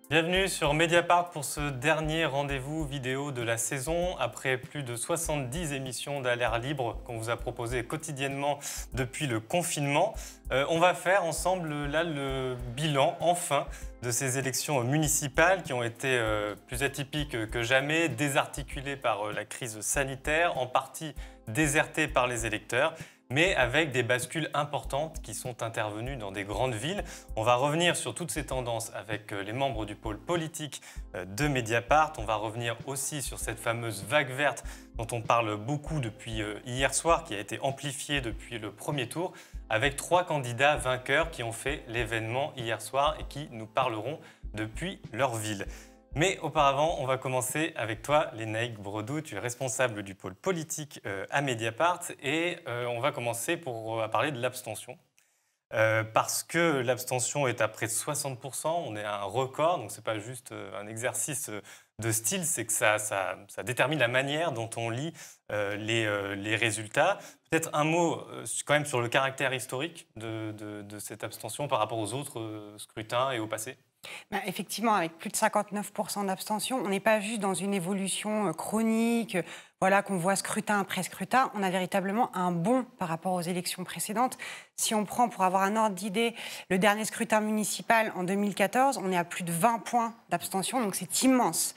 Bienvenue sur Mediapart pour ce dernier rendez-vous vidéo de la saison. Après plus de 70 émissions d'Alerte Libre qu'on vous a proposées quotidiennement depuis le confinement, on va faire ensemble là le bilan, enfin, de ces élections municipales qui ont été plus atypiques que jamais, désarticulées par la crise sanitaire, en partie désertées par les électeurs, mais avec des bascules importantes qui sont intervenues dans des grandes villes. On va revenir sur toutes ces tendances avec les membres du pôle politique de Mediapart. On va revenir aussi sur cette fameuse vague verte dont on parle beaucoup depuis hier soir, qui a été amplifiée depuis le premier tour, avec 3 candidats vainqueurs qui ont fait l'événement hier soir et qui nous parleront depuis leur ville. Mais auparavant, on va commencer avec toi, Lénaïque Bredou. Tu es responsable du pôle politique à Mediapart et on va commencer pour parler de l'abstention. Parce que l'abstention est à près de 60%, on est à un record, donc ce n'est pas juste un exercice de style, c'est que ça détermine la manière dont on lit les résultats. Peut-être un mot quand même sur le caractère historique de cette abstention par rapport aux autres scrutins et au passé. Effectivement, avec plus de 59% d'abstention, on n'est pas juste dans une évolution chronique, voilà, qu'on voit scrutin après scrutin. On a véritablement un bond par rapport aux élections précédentes. Si on prend, pour avoir un ordre d'idée, le dernier scrutin municipal en 2014, on est à plus de 20 points d'abstention, donc c'est immense.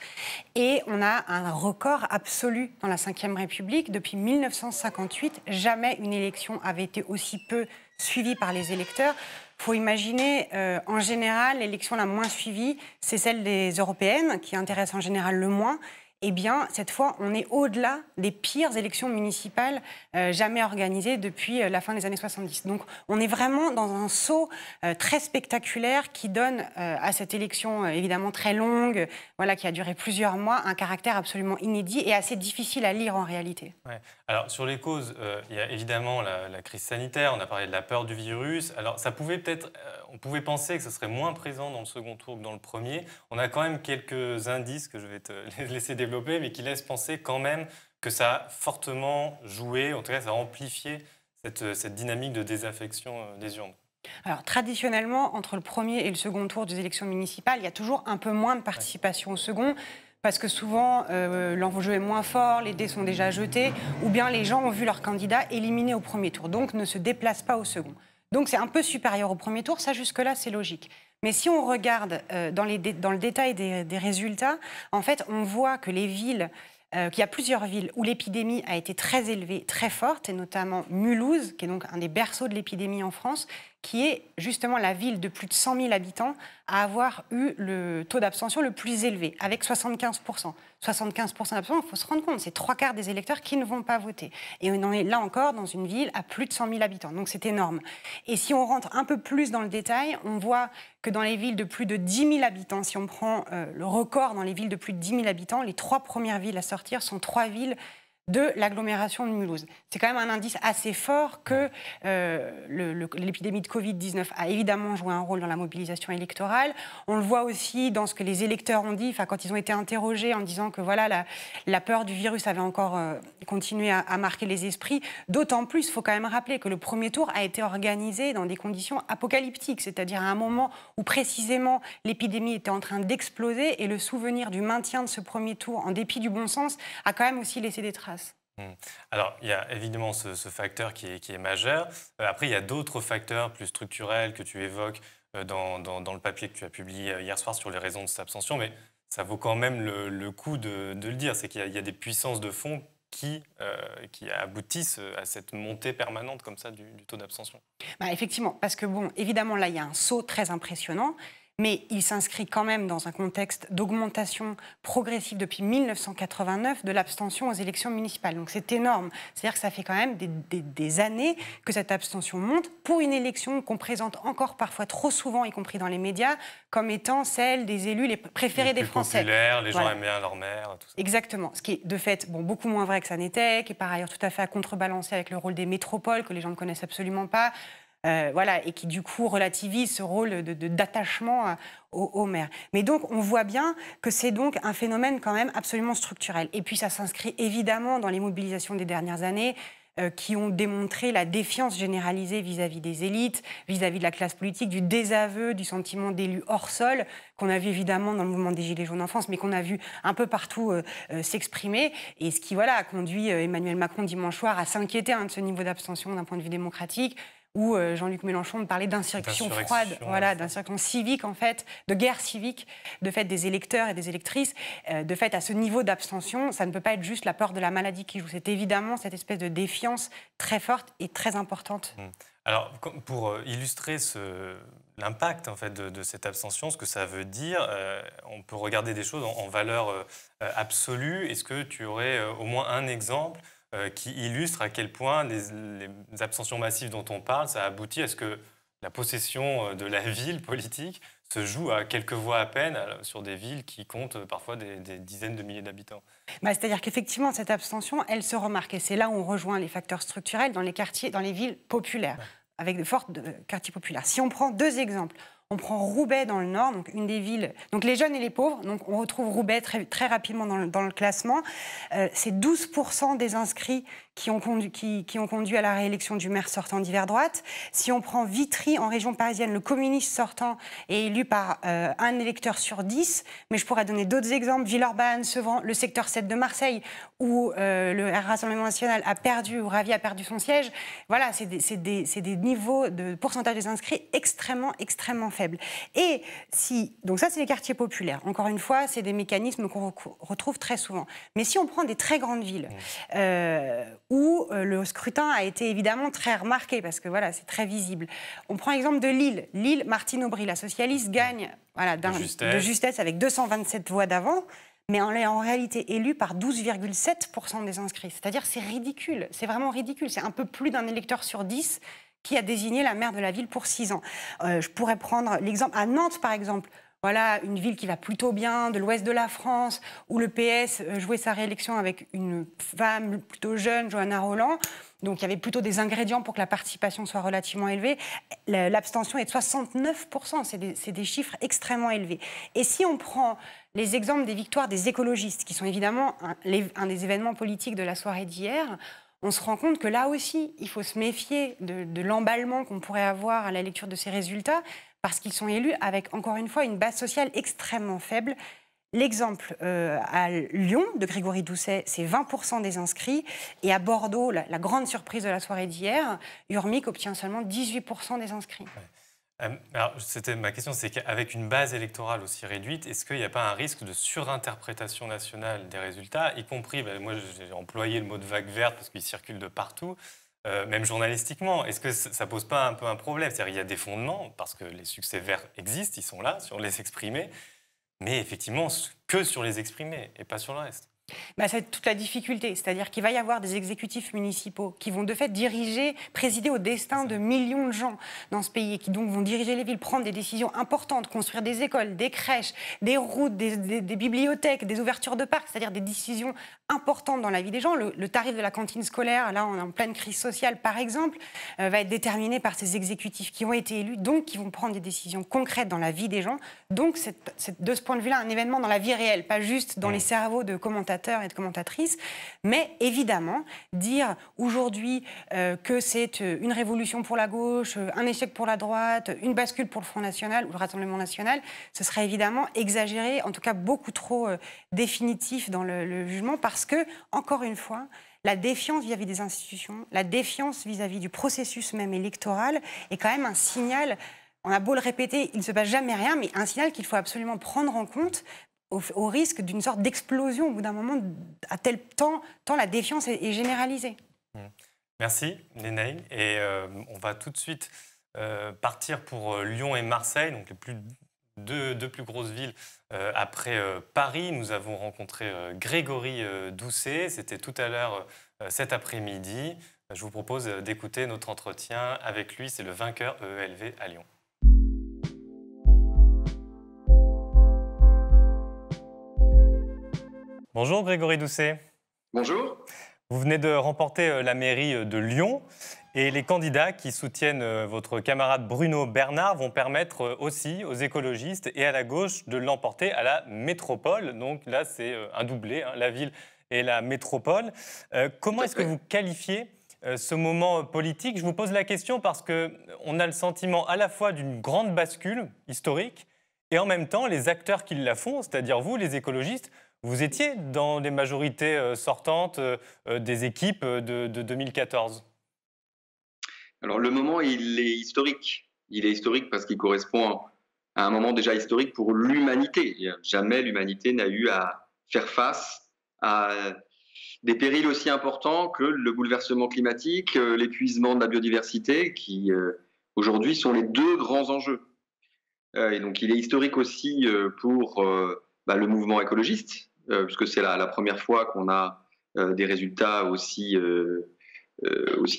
Et on a un record absolu dans la Ve République. Depuis 1958, jamais une élection avait été aussi peu suivie par les électeurs. Il faut imaginer, en général, l'élection la moins suivie, c'est celle des européennes, qui intéresse en général le moins. Eh bien, cette fois, on est au-delà des pires élections municipales jamais organisées depuis la fin des années 70. Donc, on est vraiment dans un saut très spectaculaire qui donne à cette élection, évidemment très longue, voilà, qui a duré plusieurs mois, un caractère absolument inédit et assez difficile à lire en réalité. Ouais. Alors, sur les causes, il y a évidemment la crise sanitaire, on a parlé de la peur du virus. Alors, ça pouvait peut-être, on pouvait penser que ce serait moins présent dans le second tour que dans le premier. On a quand même quelques indices que je vais te laisser développer, mais qui laissent penser quand même que ça a fortement joué, en tout cas, ça a amplifié cette dynamique de désaffection des urnes. Alors, traditionnellement, entre le premier et le second tour des élections municipales, il y a toujours un peu moins de participation au second, parce que souvent, l'enjeu est moins fort, les dés sont déjà jetés, ou bien les gens ont vu leur candidat éliminé au premier tour, donc ne se déplacent pas au second. Donc c'est un peu supérieur au premier tour, ça jusque-là c'est logique. Mais si on regarde dans le détail des résultats, en fait on voit que les villes, qu'il y a plusieurs villes où l'épidémie a été très élevée, très forte, et notamment Mulhouse, qui est donc un des berceaux de l'épidémie en France, qui est justement la ville de plus de 100 000 habitants à avoir eu le taux d'abstention le plus élevé, avec 75%. 75% d'abstention, il faut se rendre compte, c'est 3/4 des électeurs qui ne vont pas voter. Et on en est là encore dans une ville à plus de 100 000 habitants, donc c'est énorme. Et si on rentre un peu plus dans le détail, on voit que dans les villes de plus de 10 000 habitants, si on prend le record dans les villes de plus de 10 000 habitants, les 3 premières villes à sortir sont 3 villes de l'agglomération de Mulhouse. C'est quand même un indice assez fort que l'épidémie de Covid-19 a évidemment joué un rôle dans la mobilisation électorale. On le voit aussi dans ce que les électeurs ont dit, quand ils ont été interrogés en disant que voilà, la peur du virus avait encore continué à marquer les esprits. D'autant plus, il faut quand même rappeler que le premier tour a été organisé dans des conditions apocalyptiques, c'est-à-dire à un moment où précisément l'épidémie était en train d'exploser et le souvenir du maintien de ce premier tour, en dépit du bon sens, a quand même aussi laissé des traces. Alors, il y a évidemment ce facteur qui est majeur. Après, il y a d'autres facteurs plus structurels que tu évoques dans le papier que tu as publié hier soir sur les raisons de cette abstention, mais ça vaut quand même le coup de le dire. C'est qu'il y a des puissances de fond qui aboutissent à cette montée permanente comme ça du taux d'abstention. Effectivement, parce que bon, évidemment, là, il y a un saut très impressionnant, mais il s'inscrit quand même dans un contexte d'augmentation progressive depuis 1989 de l'abstention aux élections municipales. Donc c'est énorme. C'est-à-dire que ça fait quand même des années que cette abstention monte pour une élection qu'on présente encore parfois trop souvent, y compris dans les médias, comme étant celle des élus les préférés des Français. Populaires, les gens Voilà. aiment bien leur maire, tout ça. Exactement. Ce qui est de fait beaucoup moins vrai que ça n'était, qui est par ailleurs tout à fait à contrebalancer avec le rôle des métropoles, que les gens ne connaissent absolument pas. Voilà, et qui du coup relativise ce rôle d'attachement au maire. Mais donc on voit bien que c'est donc un phénomène quand même absolument structurel. Et puis ça s'inscrit évidemment dans les mobilisations des dernières années. qui ont démontré la défiance généralisée vis-à-vis des élites, vis-à-vis de la classe politique, du désaveu, du sentiment d'élus hors sol, qu'on a vu évidemment dans le mouvement des Gilets jaunes en France, mais qu'on a vu un peu partout s'exprimer, et ce qui a conduit Emmanuel Macron dimanche soir à s'inquiéter de ce niveau d'abstention d'un point de vue démocratique, où Jean-Luc Mélenchon parlait d'insurrection froide, d'insurrection civique en fait, de guerre civique, de fait des électeurs et des électrices. De fait, à ce niveau d'abstention, ça ne peut pas être juste la peur de la maladie qui joue. C'est évidemment cette espèce de défiance très forte et très importante. Alors, pour illustrer l'impact en fait, de cette abstention, ce que ça veut dire, on peut regarder des choses en valeur absolue. Est-ce que tu aurais au moins un exemple qui illustre à quel point les abstentions massives dont on parle, ça aboutit à ce que la possession de la ville politique se joue à quelques voix à peine sur des villes qui comptent parfois des dizaines de milliers d'habitants? C'est-à-dire qu'effectivement, cette abstention, elle se remarque. Et c'est là où on rejoint les facteurs structurels dans les quartiers, dans les villes populaires, avec de forts quartiers populaires. Si on prend deux exemples, on prend Roubaix dans le Nord, donc une des villes... Donc les jeunes et les pauvres, donc on retrouve Roubaix très rapidement dans le classement. C'est 12% des inscrits qui ont conduit à la réélection du maire sortant d'hiver droite. Si on prend Vitry, en région parisienne, le communiste sortant est élu par un électeur sur 10. Mais je pourrais donner d'autres exemples. Villeurbanne, Sevran, le secteur 7 de Marseille, où le Rassemblement national a perdu, ou Ravi a perdu son siège. Voilà, c'est des niveaux de pourcentage des inscrits extrêmement faibles. Et donc ça, c'est les quartiers populaires. Encore une fois, c'est des mécanismes qu'on retrouve très souvent. Mais si on prend des très grandes villes, où le scrutin a été évidemment très remarqué, parce que c'est très visible. On prend l'exemple de Lille. Lille, Martine Aubry, la socialiste, gagne de justesse avec 227 voix d'avant, mais elle est en réalité élue par 12,7% des inscrits. C'est-à-dire c'est ridicule, c'est vraiment ridicule. C'est un peu plus d'un électeur sur 10 qui a désigné la maire de la ville pour 6 ans. Je pourrais prendre l'exemple à Nantes, par exemple. Voilà, une ville qui va plutôt bien, de l'ouest de la France, où le PS jouait sa réélection avec une femme plutôt jeune, Johanna Rolland. Donc il y avait plutôt des ingrédients pour que la participation soit relativement élevée. L'abstention est de 69%, c'est des chiffres extrêmement élevés. Et si on prend les exemples des victoires des écologistes, qui sont évidemment un des événements politiques de la soirée d'hier, on se rend compte que là aussi, il faut se méfier de l'emballement qu'on pourrait avoir à la lecture de ces résultats, parce qu'ils sont élus avec, encore une fois, une base sociale extrêmement faible. L'exemple à Lyon de Grégory Doucet, c'est 20% des inscrits. Et à Bordeaux, la grande surprise de la soirée d'hier, Urmic obtient seulement 18% des inscrits. Alors, ma question, c'est qu'avec une base électorale aussi réduite, est-ce qu'il n'y a pas un risque de surinterprétation nationale des résultats, y compris, moi j'ai employé le mot de vague verte parce qu'il circule de partout, même journalistiquement. Est-ce que ça pose pas un peu un problème? C'est-à-dire qu'il y a des fondements, parce que les succès verts existent, ils sont là, sur les exprimer, mais effectivement que sur les exprimer et pas sur le reste. C'est toute la difficulté, c'est-à-dire qu'il va y avoir des exécutifs municipaux qui vont de fait présider au destin de millions de gens dans ce pays et qui donc vont diriger les villes, prendre des décisions importantes, construire des écoles, des crèches, des routes, des bibliothèques, des ouvertures de parcs, c'est-à-dire des décisions importantes dans la vie des gens. Le tarif de la cantine scolaire, là on est en pleine crise sociale par exemple, va être déterminé par ces exécutifs qui ont été élus, donc qui vont prendre des décisions concrètes dans la vie des gens. Donc c'est de ce point de vue-là un événement dans la vie réelle, pas juste dans les cerveaux de commentateurs et de commentatrices, mais évidemment, dire aujourd'hui que c'est une révolution pour la gauche, un échec pour la droite, une bascule pour le Front National ou le Rassemblement National, ce serait évidemment exagéré, en tout cas beaucoup trop définitif dans le jugement, parce que, encore une fois, la défiance vis-à-vis des institutions, la défiance vis-à-vis du processus même électoral est quand même un signal, on a beau le répéter, il ne se passe jamais rien, mais un signal qu'il faut absolument prendre en compte au risque d'une sorte d'explosion au bout d'un moment, à tel tant la défiance est généralisée. Merci, Lénaï. Et on va tout de suite partir pour Lyon et Marseille, donc les deux plus grosses villes après Paris. Nous avons rencontré Grégory Doucet, c'était tout à l'heure cet après-midi. Je vous propose d'écouter notre entretien avec lui, c'est le vainqueur EELV à Lyon. Bonjour Grégory Doucet. Bonjour. Vous venez de remporter la mairie de Lyon et les candidats qui soutiennent votre camarade Bruno Bernard vont permettre aussi aux écologistes et à la gauche de l'emporter à la métropole. Donc là, c'est un doublé, la ville et la métropole. Comment est-ce que vous qualifiez ce moment politique. Je vous pose la question parce qu'on a le sentiment à la fois d'une grande bascule historique et en même temps, les acteurs qui la font, c'est-à-dire vous, les écologistes, vous étiez dans les majorités sortantes des équipes de 2014. Alors le moment, il est historique. Il est historique parce qu'il correspond à un moment déjà historique pour l'humanité. Jamais l'humanité n'a eu à faire face à des périls aussi importants que le bouleversement climatique, l'épuisement de la biodiversité, qui aujourd'hui sont les deux grands enjeux. Et donc il est historique aussi pour le mouvement écologiste, puisque c'est la première fois qu'on a des résultats aussi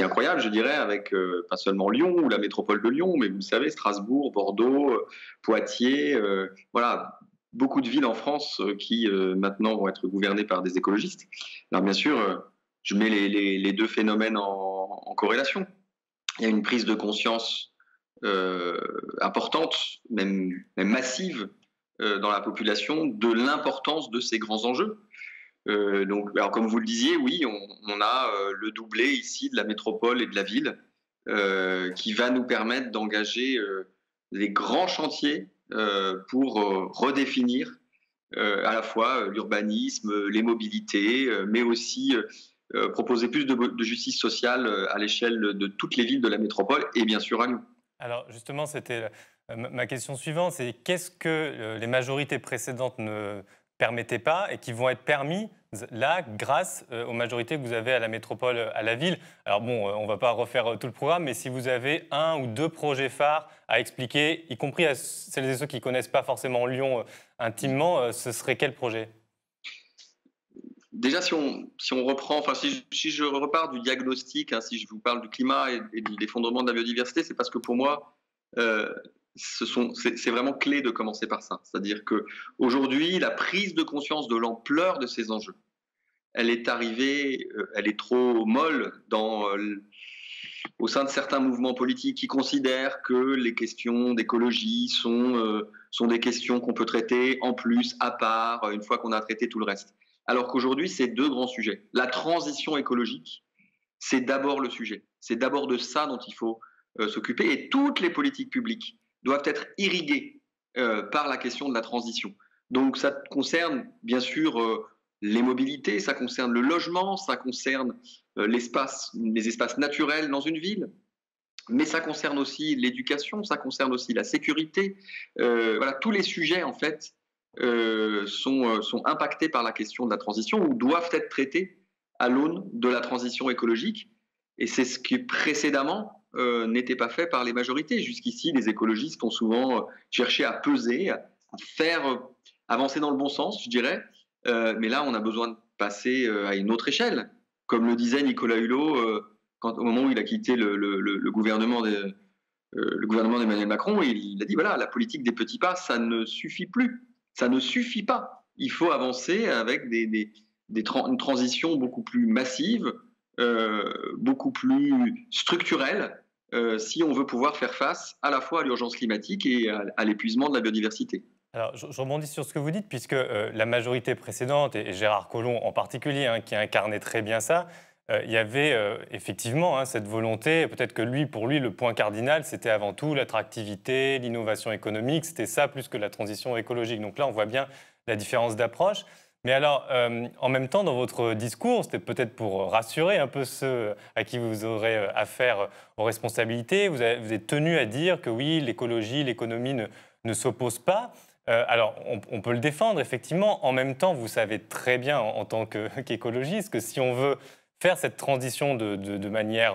incroyables, je dirais, avec pas seulement Lyon ou la métropole de Lyon, mais vous le savez, Strasbourg, Bordeaux, Poitiers, voilà, beaucoup de villes en France qui maintenant vont être gouvernées par des écologistes. Alors bien sûr, je mets les deux phénomènes en corrélation. Il y a une prise de conscience importante, même massive, dans la population de l'importance de ces grands enjeux. Donc, alors comme vous le disiez, oui, on a le doublé ici de la métropole et de la ville qui va nous permettre d'engager des grands chantiers pour redéfinir à la fois l'urbanisme, les mobilités, mais aussi proposer plus de justice sociale à l'échelle de toutes les villes de la métropole et bien sûr à nous. Alors justement, c'était ma question suivante, c'est qu'est-ce que les majorités précédentes ne permettaient pas et qui vont être permis là grâce aux majorités que vous avez à la métropole, à la ville. Alors bon, on ne va pas refaire tout le programme, mais si vous avez un ou deux projets phares à expliquer, y compris à celles et ceux qui ne connaissent pas forcément Lyon intimement, ce serait quel projet ? Déjà, si on reprend, enfin, si je repars du diagnostic, hein, si je vous parle du climat et de l'effondrement de la biodiversité, c'est parce que pour moi, c'est vraiment clé de commencer par ça. C'est-à-dire qu'aujourd'hui, la prise de conscience de l'ampleur de ces enjeux, elle est arrivée, elle est trop molle au sein de certains mouvements politiques qui considèrent que les questions d'écologie sont des questions qu'on peut traiter en plus, à part, une fois qu'on a traité tout le reste. Alors qu'aujourd'hui, c'est deux grands sujets. La transition écologique, c'est d'abord le sujet. C'est d'abord de ça dont il faut s'occuper. Et toutes les politiques publiques doivent être irriguées par la question de la transition. Donc ça concerne bien sûr les mobilités, ça concerne le logement, ça concerne les espaces naturels dans une ville, mais ça concerne aussi l'éducation, ça concerne aussi la sécurité. Voilà, tous les sujets en fait sont impactés par la question de la transition ou doivent être traités à l'aune de la transition écologique. Et c'est ce qui précédemment n'était pas fait par les majorités. Jusqu'ici, les écologistes ont souvent cherché à peser, à faire avancer dans le bon sens, je dirais. Mais là, on a besoin de passer à une autre échelle. Comme le disait Nicolas Hulot au moment où il a quitté le gouvernement d'Emmanuel Macron, il a dit, voilà, la politique des petits pas, ça ne suffit plus. Ça ne suffit pas. Il faut avancer avec une transition beaucoup plus massive, beaucoup plus structurelle, si on veut pouvoir faire face à la fois à l'urgence climatique et à l'épuisement de la biodiversité. Alors, je rebondis sur ce que vous dites, puisque la majorité précédente, et Gérard Collomb en particulier, hein, qui incarnait très bien ça, il y avait effectivement cette volonté, peut-être que pour lui, le point cardinal, c'était avant tout l'attractivité, l'innovation économique, c'était ça plus que la transition écologique. Donc là, on voit bien la différence d'approche. Mais alors, en même temps, dans votre discours, c'était peut-être pour rassurer un peu ceux à qui vous aurez affaire aux responsabilités, vous êtes tenu à dire que oui, l'écologie, l'économie ne s'opposent pas. Alors, on peut le défendre, effectivement. En même temps, vous savez très bien, en tant qu'écologiste, que si on veut faire cette transition de manière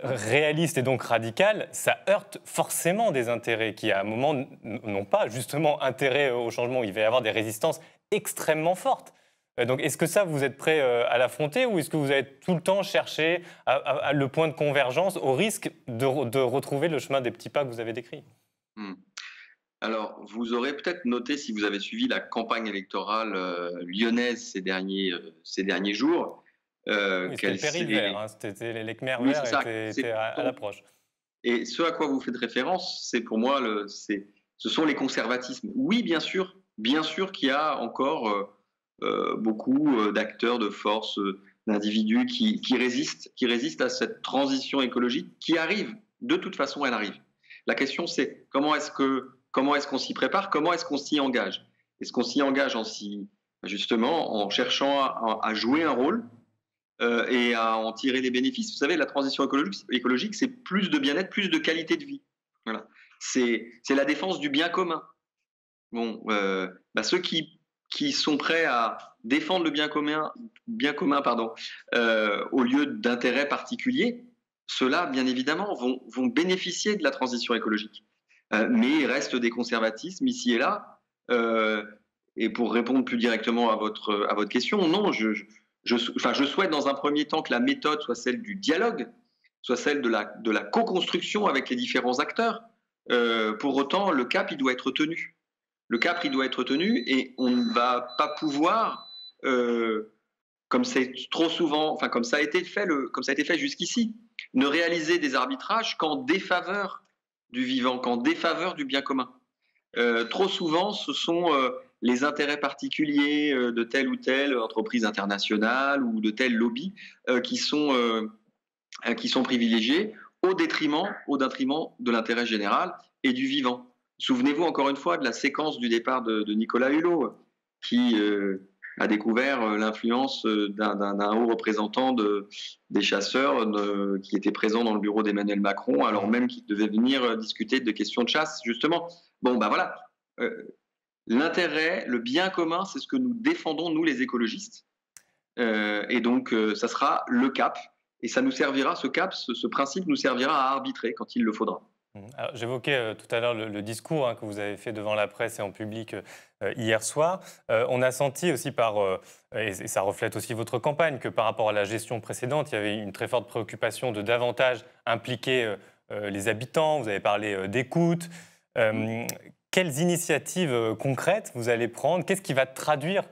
réaliste et donc radicale, ça heurte forcément des intérêts qui, à un moment, n'ont pas justement intérêt au changement. Il va y avoir des résistances extrêmement fortes. Donc, est-ce que ça, vous êtes prêt à l'affronter ou est-ce que vous allez tout le temps chercher le point de convergence au risque de retrouver le chemin des petits pas que vous avez décrit ? Alors, vous aurez peut-être noté, si vous avez suivi la campagne électorale lyonnaise ces derniers jours, oui, c'était le péril vert, hein, c'était les Khmers verts étaient à l'approche. Et ce à quoi vous faites référence, c'est pour moi, ce sont les conservatismes. Oui, bien sûr qu'il y a encore beaucoup d'acteurs de force d'individus qui résistent à cette transition écologique qui arrive. De toute façon, elle arrive. La question, c'est comment est-ce qu'on s'y prépare, comment est-ce qu'on s'y engage? Est-ce qu'on s'y engage justement en cherchant à jouer un rôle et à en tirer les bénéfices? Vous savez, la transition écologique, c'est plus de bien-être, plus de qualité de vie. Voilà. C'est la défense du bien commun. Bon, ceux qui sont prêts à défendre le bien commun au lieu d'intérêts particuliers, ceux-là, bien évidemment, vont bénéficier de la transition écologique. Mais il reste des conservatismes ici et là. Et pour répondre plus directement à votre question, non, je souhaite dans un premier temps que la méthode soit celle du dialogue, soit celle de la co-construction avec les différents acteurs. Pour autant, le cap, il doit être tenu. Le cap, il doit être tenu et on ne va pas pouvoir, comme c'est trop souvent, comme ça a été fait jusqu'ici, ne réaliser des arbitrages qu'en défaveur du vivant, qu'en défaveur du bien commun. Trop souvent, ce sont les intérêts particuliers de telle ou telle entreprise internationale ou de tel lobby qui sont privilégiés au détriment de l'intérêt général et du vivant. Souvenez-vous encore une fois de la séquence du départ de Nicolas Hulot, qui a découvert l'influence d'un haut représentant des chasseurs qui était présent dans le bureau d'Emmanuel Macron, alors même qu'il devait venir discuter de questions de chasse, justement. Bon, voilà. L'intérêt, le bien commun, c'est ce que nous défendons, nous les écologistes. Et donc, ça sera le cap. Et ça nous servira, ce cap, ce principe nous servira à arbitrer quand il le faudra. J'évoquais tout à l'heure le discours que vous avez fait devant la presse et en public hier soir. On a senti aussi et ça reflète aussi votre campagne, que par rapport à la gestion précédente, il y avait une très forte préoccupation de davantage impliquer les habitants. Vous avez parlé d'écoute. Quelles initiatives concrètes vous allez prendre? Qu'est-ce qui va traduire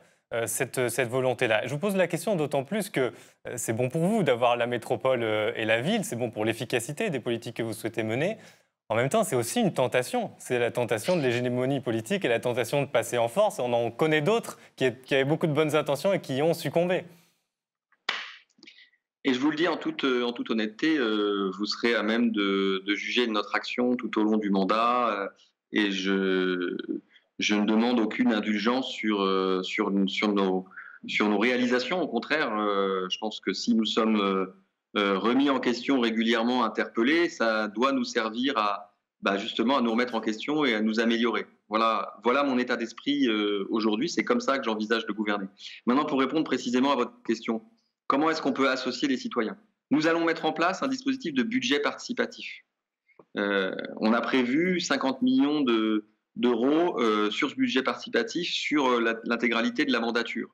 cette volonté-là? Je vous pose la question d'autant plus que c'est bon pour vous d'avoir la métropole et la ville, c'est bon pour l'efficacité des politiques que vous souhaitez mener. En même temps, c'est aussi une tentation. C'est la tentation de l'hégémonie politique et la tentation de passer en force. On en connaît d'autres qui avaient beaucoup de bonnes intentions et qui y ont succombé. Et je vous le dis en toute honnêteté, vous serez à même de juger de notre action tout au long du mandat. Et je ne demande aucune indulgence sur nos réalisations. Au contraire, je pense que si nous sommes remis en question régulièrement, interpellés, ça doit nous servir justement à nous remettre en question et à nous améliorer. Voilà mon état d'esprit aujourd'hui. C'est comme ça que j'envisage de gouverner. Maintenant, pour répondre précisément à votre question, comment est-ce qu'on peut associer les citoyens? Nous allons mettre en place un dispositif de budget participatif. On a prévu 50 millions d'euros sur ce budget participatif sur l'intégralité de la mandature.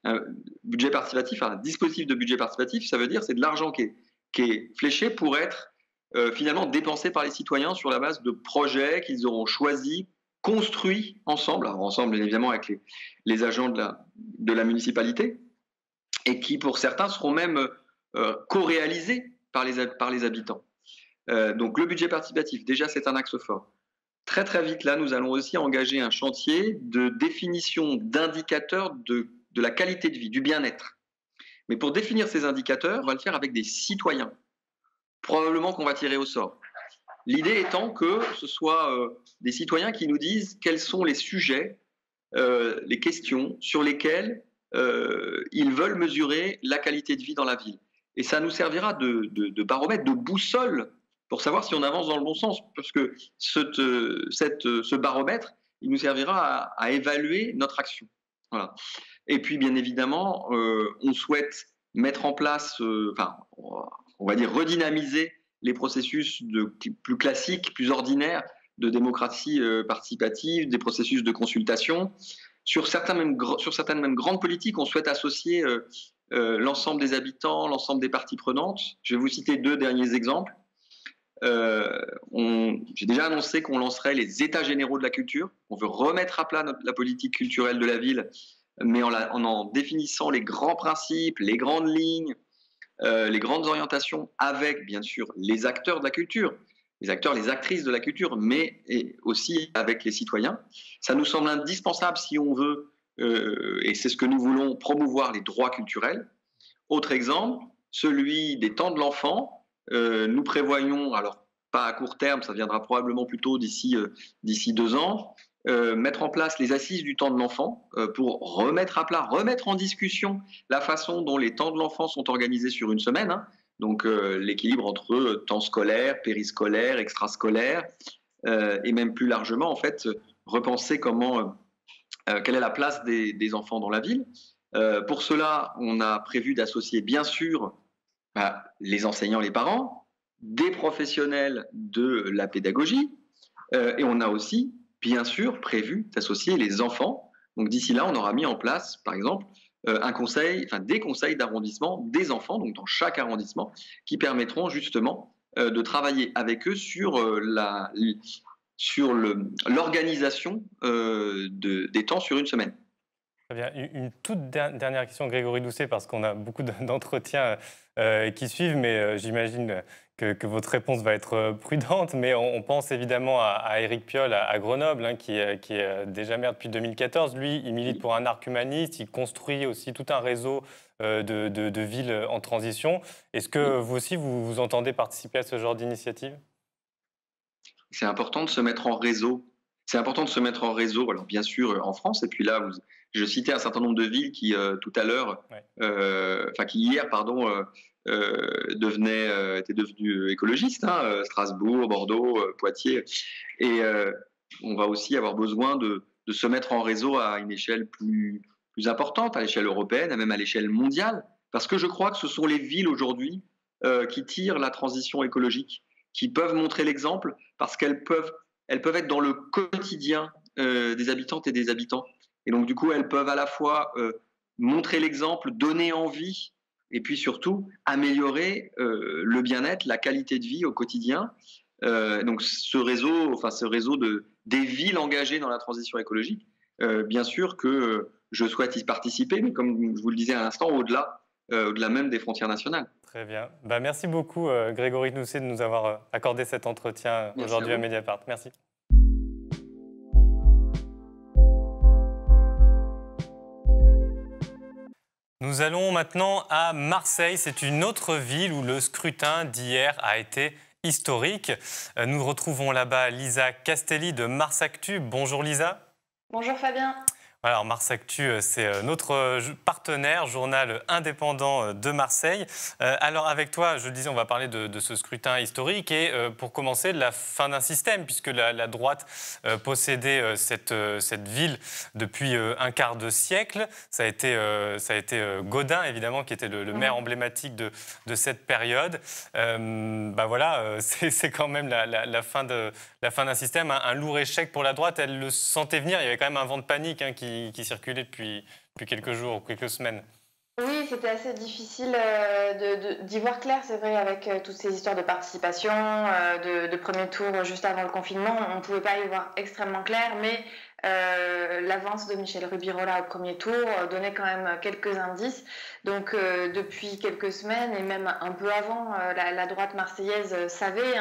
Un budget participatif, un dispositif de budget participatif, ça veut dire c'est de l'argent qui est fléché pour être finalement dépensé par les citoyens sur la base de projets qu'ils auront choisis, construits ensemble, alors ensemble bien évidemment avec les agents de la municipalité, et qui pour certains seront même co-réalisés par les habitants. Donc le budget participatif, déjà c'est un axe fort. Très très vite là, nous allons aussi engager un chantier de définition d'indicateurs de la qualité de vie, du bien-être. Mais pour définir ces indicateurs, on va le faire avec des citoyens, probablement qu'on va tirer au sort. L'idée étant que ce soit des citoyens qui nous disent quels sont les sujets, les questions sur lesquelles ils veulent mesurer la qualité de vie dans la ville. Et ça nous servira de baromètre, de boussole pour savoir si on avance dans le bon sens. Parce que ce baromètre, il nous servira à évaluer notre action. Voilà. Et puis, bien évidemment, on souhaite mettre en place, on va dire redynamiser les processus plus classiques, plus ordinaires de démocratie participative, des processus de consultation. Sur certaines même grandes politiques, on souhaite associer l'ensemble des habitants, l'ensemble des parties prenantes. Je vais vous citer 2 derniers exemples. J'ai déjà annoncé qu'on lancerait les États généraux de la culture. On veut remettre à plat la politique culturelle de la ville, mais en définissant les grands principes, les grandes lignes, les grandes orientations, avec bien sûr les acteurs de la culture, les acteurs, les actrices de la culture, mais aussi avec les citoyens. Ça nous semble indispensable si on veut, et c'est ce que nous voulons, promouvoir les droits culturels. Autre exemple, celui des temps de l'enfant. Nous prévoyons, alors pas à court terme, ça viendra probablement plutôt d'ici 2 ans, mettre en place les assises du temps de l'enfant pour remettre à plat, remettre en discussion la façon dont les temps de l'enfant sont organisés sur une semaine. Hein. Donc l'équilibre entre temps scolaire, périscolaire, extrascolaire, et même plus largement, en fait, repenser quelle est la place des enfants dans la ville. Pour cela, on a prévu d'associer bien sûr les enseignants, les parents, des professionnels de la pédagogie, et on a aussi bien sûr prévu d'associer les enfants. Donc d'ici là, on aura mis en place, par exemple, des conseils d'arrondissement des enfants, donc dans chaque arrondissement, qui permettront justement de travailler avec eux sur l'organisation des temps sur une semaine. Très bien. Une toute dernière question, Grégory Doucet, parce qu'on a beaucoup d'entretiens qui suivent, mais j'imagine que votre réponse va être prudente. Mais on pense évidemment à Éric Piolle à Grenoble, hein, qui est déjà maire depuis 2014. Lui, il milite pour un arc humaniste, il construit aussi tout un réseau de villes en transition. Est-ce que vous aussi, vous entendez participer à ce genre d'initiative ? C'est important de se mettre en réseau. C'est important de se mettre en réseau, alors bien sûr en France, et puis là, je citais un certain nombre de villes qui tout à l'heure, qui hier, pardon, étaient devenues écologistes, hein, Strasbourg, Bordeaux, Poitiers, et on va aussi avoir besoin de se mettre en réseau à une échelle plus importante, à l'échelle européenne, et même à l'échelle mondiale, parce que je crois que ce sont les villes aujourd'hui qui tirent la transition écologique, qui peuvent montrer l'exemple, parce qu'elles peuvent être dans le quotidien des habitantes et des habitants. Et donc, du coup, elles peuvent à la fois montrer l'exemple, donner envie, et puis surtout améliorer le bien-être, la qualité de vie au quotidien. Donc, ce réseau des villes engagées dans la transition écologique, bien sûr que je souhaite y participer, mais comme je vous le disais à l'instant, au-delà même des frontières nationales. Très bien. Merci beaucoup, Grégory Doucet, de nous avoir accordé cet entretien aujourd'hui à Mediapart. Merci. Nous allons maintenant à Marseille. C'est une autre ville où le scrutin d'hier a été historique. Nous retrouvons là-bas Lisa Castelli de Mars Actu. Bonjour Lisa. Bonjour Fabien. Alors Mars Actu, c'est notre partenaire, journal indépendant de Marseille. Alors avec toi, je le disais, on va parler de ce scrutin historique et pour commencer, de la fin d'un système, puisque la droite possédait cette ville depuis un quart de siècle. Ça a été Gaudin, évidemment, qui était le maire emblématique de cette période. Voilà, c'est quand même la fin d'un système, un lourd échec pour la droite. Elle le sentait venir, il y avait quand même un vent de panique qui circulait depuis quelques jours ou quelques semaines. Oui, c'était assez difficile d'y voir clair, c'est vrai, avec toutes ces histoires de participation, de premier tour juste avant le confinement. On ne pouvait pas y voir extrêmement clair, mais l'avance de Michel Rubirola au premier tour donnait quand même quelques indices. Donc depuis quelques semaines et même un peu avant, la droite marseillaise savait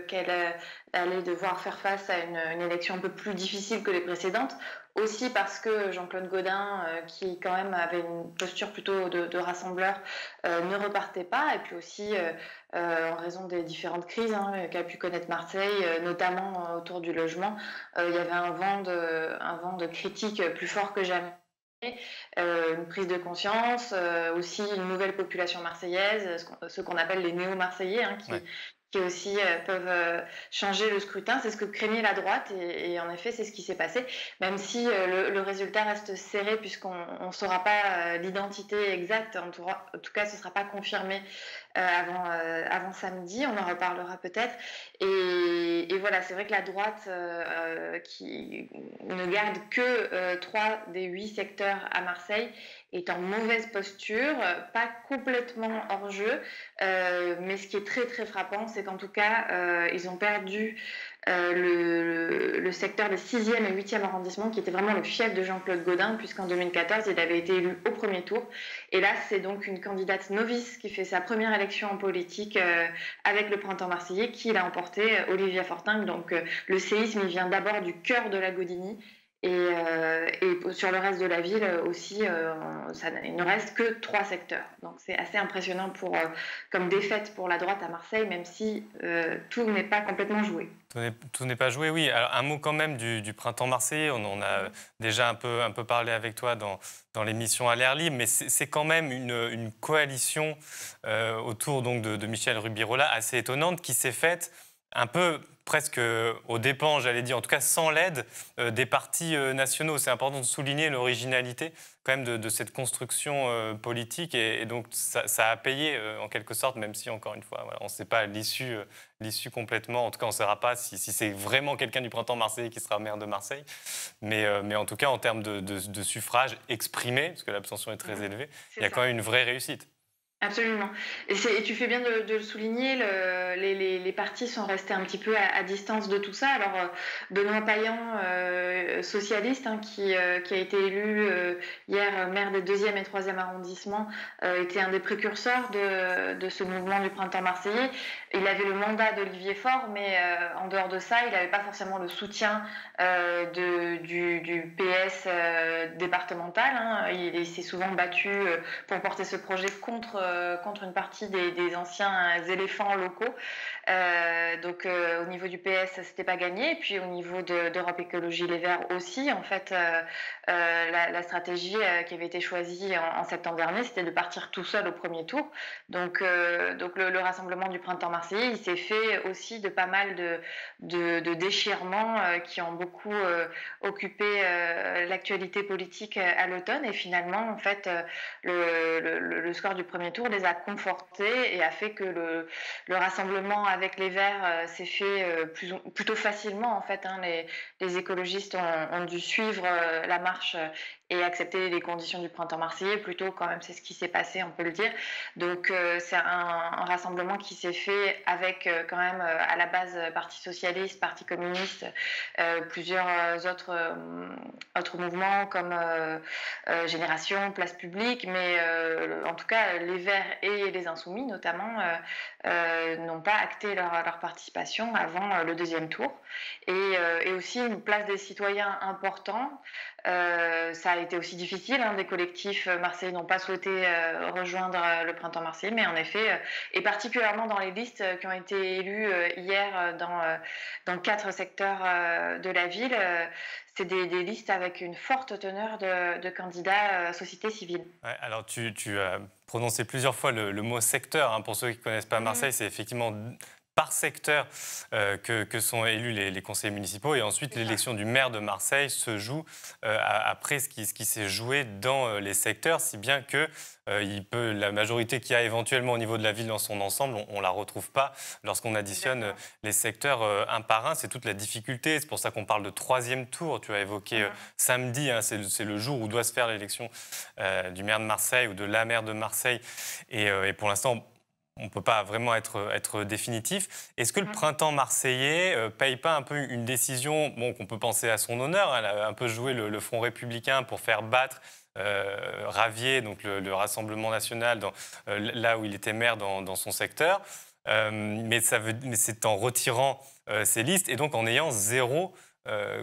qu'elle allait devoir faire face à une élection un peu plus difficile que les précédentes. Aussi parce que Jean-Claude Gaudin, qui quand même avait une posture plutôt de rassembleur, ne repartait pas. Et puis aussi en raison des différentes crises qu'a pu connaître Marseille, notamment autour du logement, il y avait un vent de critique plus fort que jamais. Une prise de conscience, aussi une nouvelle population marseillaise, ce qu'on appelle les néo-marseillais, qui aussi peuvent changer le scrutin. C'est ce que craignait la droite et en effet, c'est ce qui s'est passé, même si le résultat reste serré puisqu'on ne saura pas l'identité exacte. En tout cas, ce ne sera pas confirmé avant samedi. On en reparlera peut-être. Et voilà, c'est vrai que la droite, qui ne garde que 3 des 8 secteurs à Marseille, est en mauvaise posture, pas complètement hors jeu, mais ce qui est très très frappant, c'est qu'en tout cas, ils ont perdu le secteur des 6e et 8e arrondissements, qui était vraiment le fief de Jean-Claude Gaudin, puisqu'en 2014, il avait été élu au premier tour. Et là, c'est donc une candidate novice qui fait sa première élection en politique avec le Printemps marseillais, qui l'a emporté, Olivia Fortin. Donc le séisme, il vient d'abord du cœur de la Gaudini. Et sur le reste de la ville aussi, il ne reste que 3 secteurs. Donc c'est assez impressionnant comme défaite pour la droite à Marseille, même si tout n'est pas complètement joué. Tout n'est pas joué, oui. Alors, un mot quand même du printemps marseillais. On a déjà un peu parlé avec toi dans l'émission À l'air libre, mais c'est quand même une coalition autour donc, de Michel Rubirola assez étonnante qui s'est faite un peu presque aux dépens, j'allais dire, en tout cas sans l'aide des partis nationaux. C'est important de souligner l'originalité quand même de cette construction politique et donc ça a payé en quelque sorte, même si encore une fois, voilà, on ne sait pas l'issue complètement. En tout cas, on ne saura pas si c'est vraiment quelqu'un du printemps marseillais qui sera maire de Marseille. Mais en tout cas, en termes de suffrage exprimé, parce que l'abstention est très élevée, il y a quand même une vraie réussite. Absolument. Et tu fais bien de le souligner, les partis sont restés un petit peu à distance de tout ça. Alors, Benoît Payan, socialiste, hein, qui a été élu hier maire des 2e et 3e arrondissements, était un des précurseurs de ce mouvement du printemps marseillais. Il avait le mandat d'Olivier Faure, mais en dehors de ça, il n'avait pas forcément le soutien du PS départemental. Hein. Il s'est souvent battu pour porter ce projet contre une partie des anciens éléphants locaux. Donc au niveau du PS, c'était pas gagné. Et puis au niveau d'Europe Écologie Les Verts aussi, en fait, la stratégie qui avait été choisie en septembre dernier, c'était de partir tout seul au premier tour. Donc le rassemblement du printemps marseillais, il s'est fait aussi de pas mal de déchirements qui ont beaucoup occupé l'actualité politique à l'automne. Et finalement, en fait, le score du premier tour les a confortés et a fait que le rassemblement avec les Verts s'est fait plutôt facilement. En fait, hein. Les écologistes ont dû suivre la marche et accepter les conditions du printemps marseillais. Plutôt, quand même, c'est ce qui s'est passé, on peut le dire. Donc, c'est un rassemblement qui s'est fait avec quand même à la base Parti socialiste, Parti communiste, plusieurs autres mouvements comme Génération, Place publique, mais en tout cas, les Verts et les Insoumis, notamment, n'ont pas acté leur participation avant le 2e tour. Et aussi une place des citoyens important. Ça a été aussi difficile, hein, des collectifs marseillais n'ont pas souhaité rejoindre le printemps marseillais, mais en effet, et particulièrement dans les listes qui ont été élues hier dans 4 secteurs de la ville, c'est des listes avec une forte teneur de candidats société civile. Ouais, alors tu as prononcé plusieurs fois le mot secteur, hein, pour ceux qui ne connaissent pas Marseille, c'est effectivement par secteur que sont élus les conseillers municipaux et ensuite l'élection du maire de Marseille se joue après ce qui s'est joué dans les secteurs, si bien que la majorité qu'il y a éventuellement au niveau de la ville dans son ensemble, on ne la retrouve pas lorsqu'on additionne les secteurs un par un. C'est toute la difficulté, c'est pour ça qu'on parle de 3e tour. Tu as évoqué samedi, hein, c'est le jour où doit se faire l'élection du maire de Marseille ou de la maire de Marseille et pour l'instant, on ne peut pas vraiment être définitif. Est-ce que le printemps marseillais paye pas un peu une décision qu'on peut penser à son honneur? Elle a un peu joué le Front républicain pour faire battre Ravier, donc le Rassemblement national, là où il était maire dans son secteur. Mais c'est en retirant ces listes et donc en ayant 0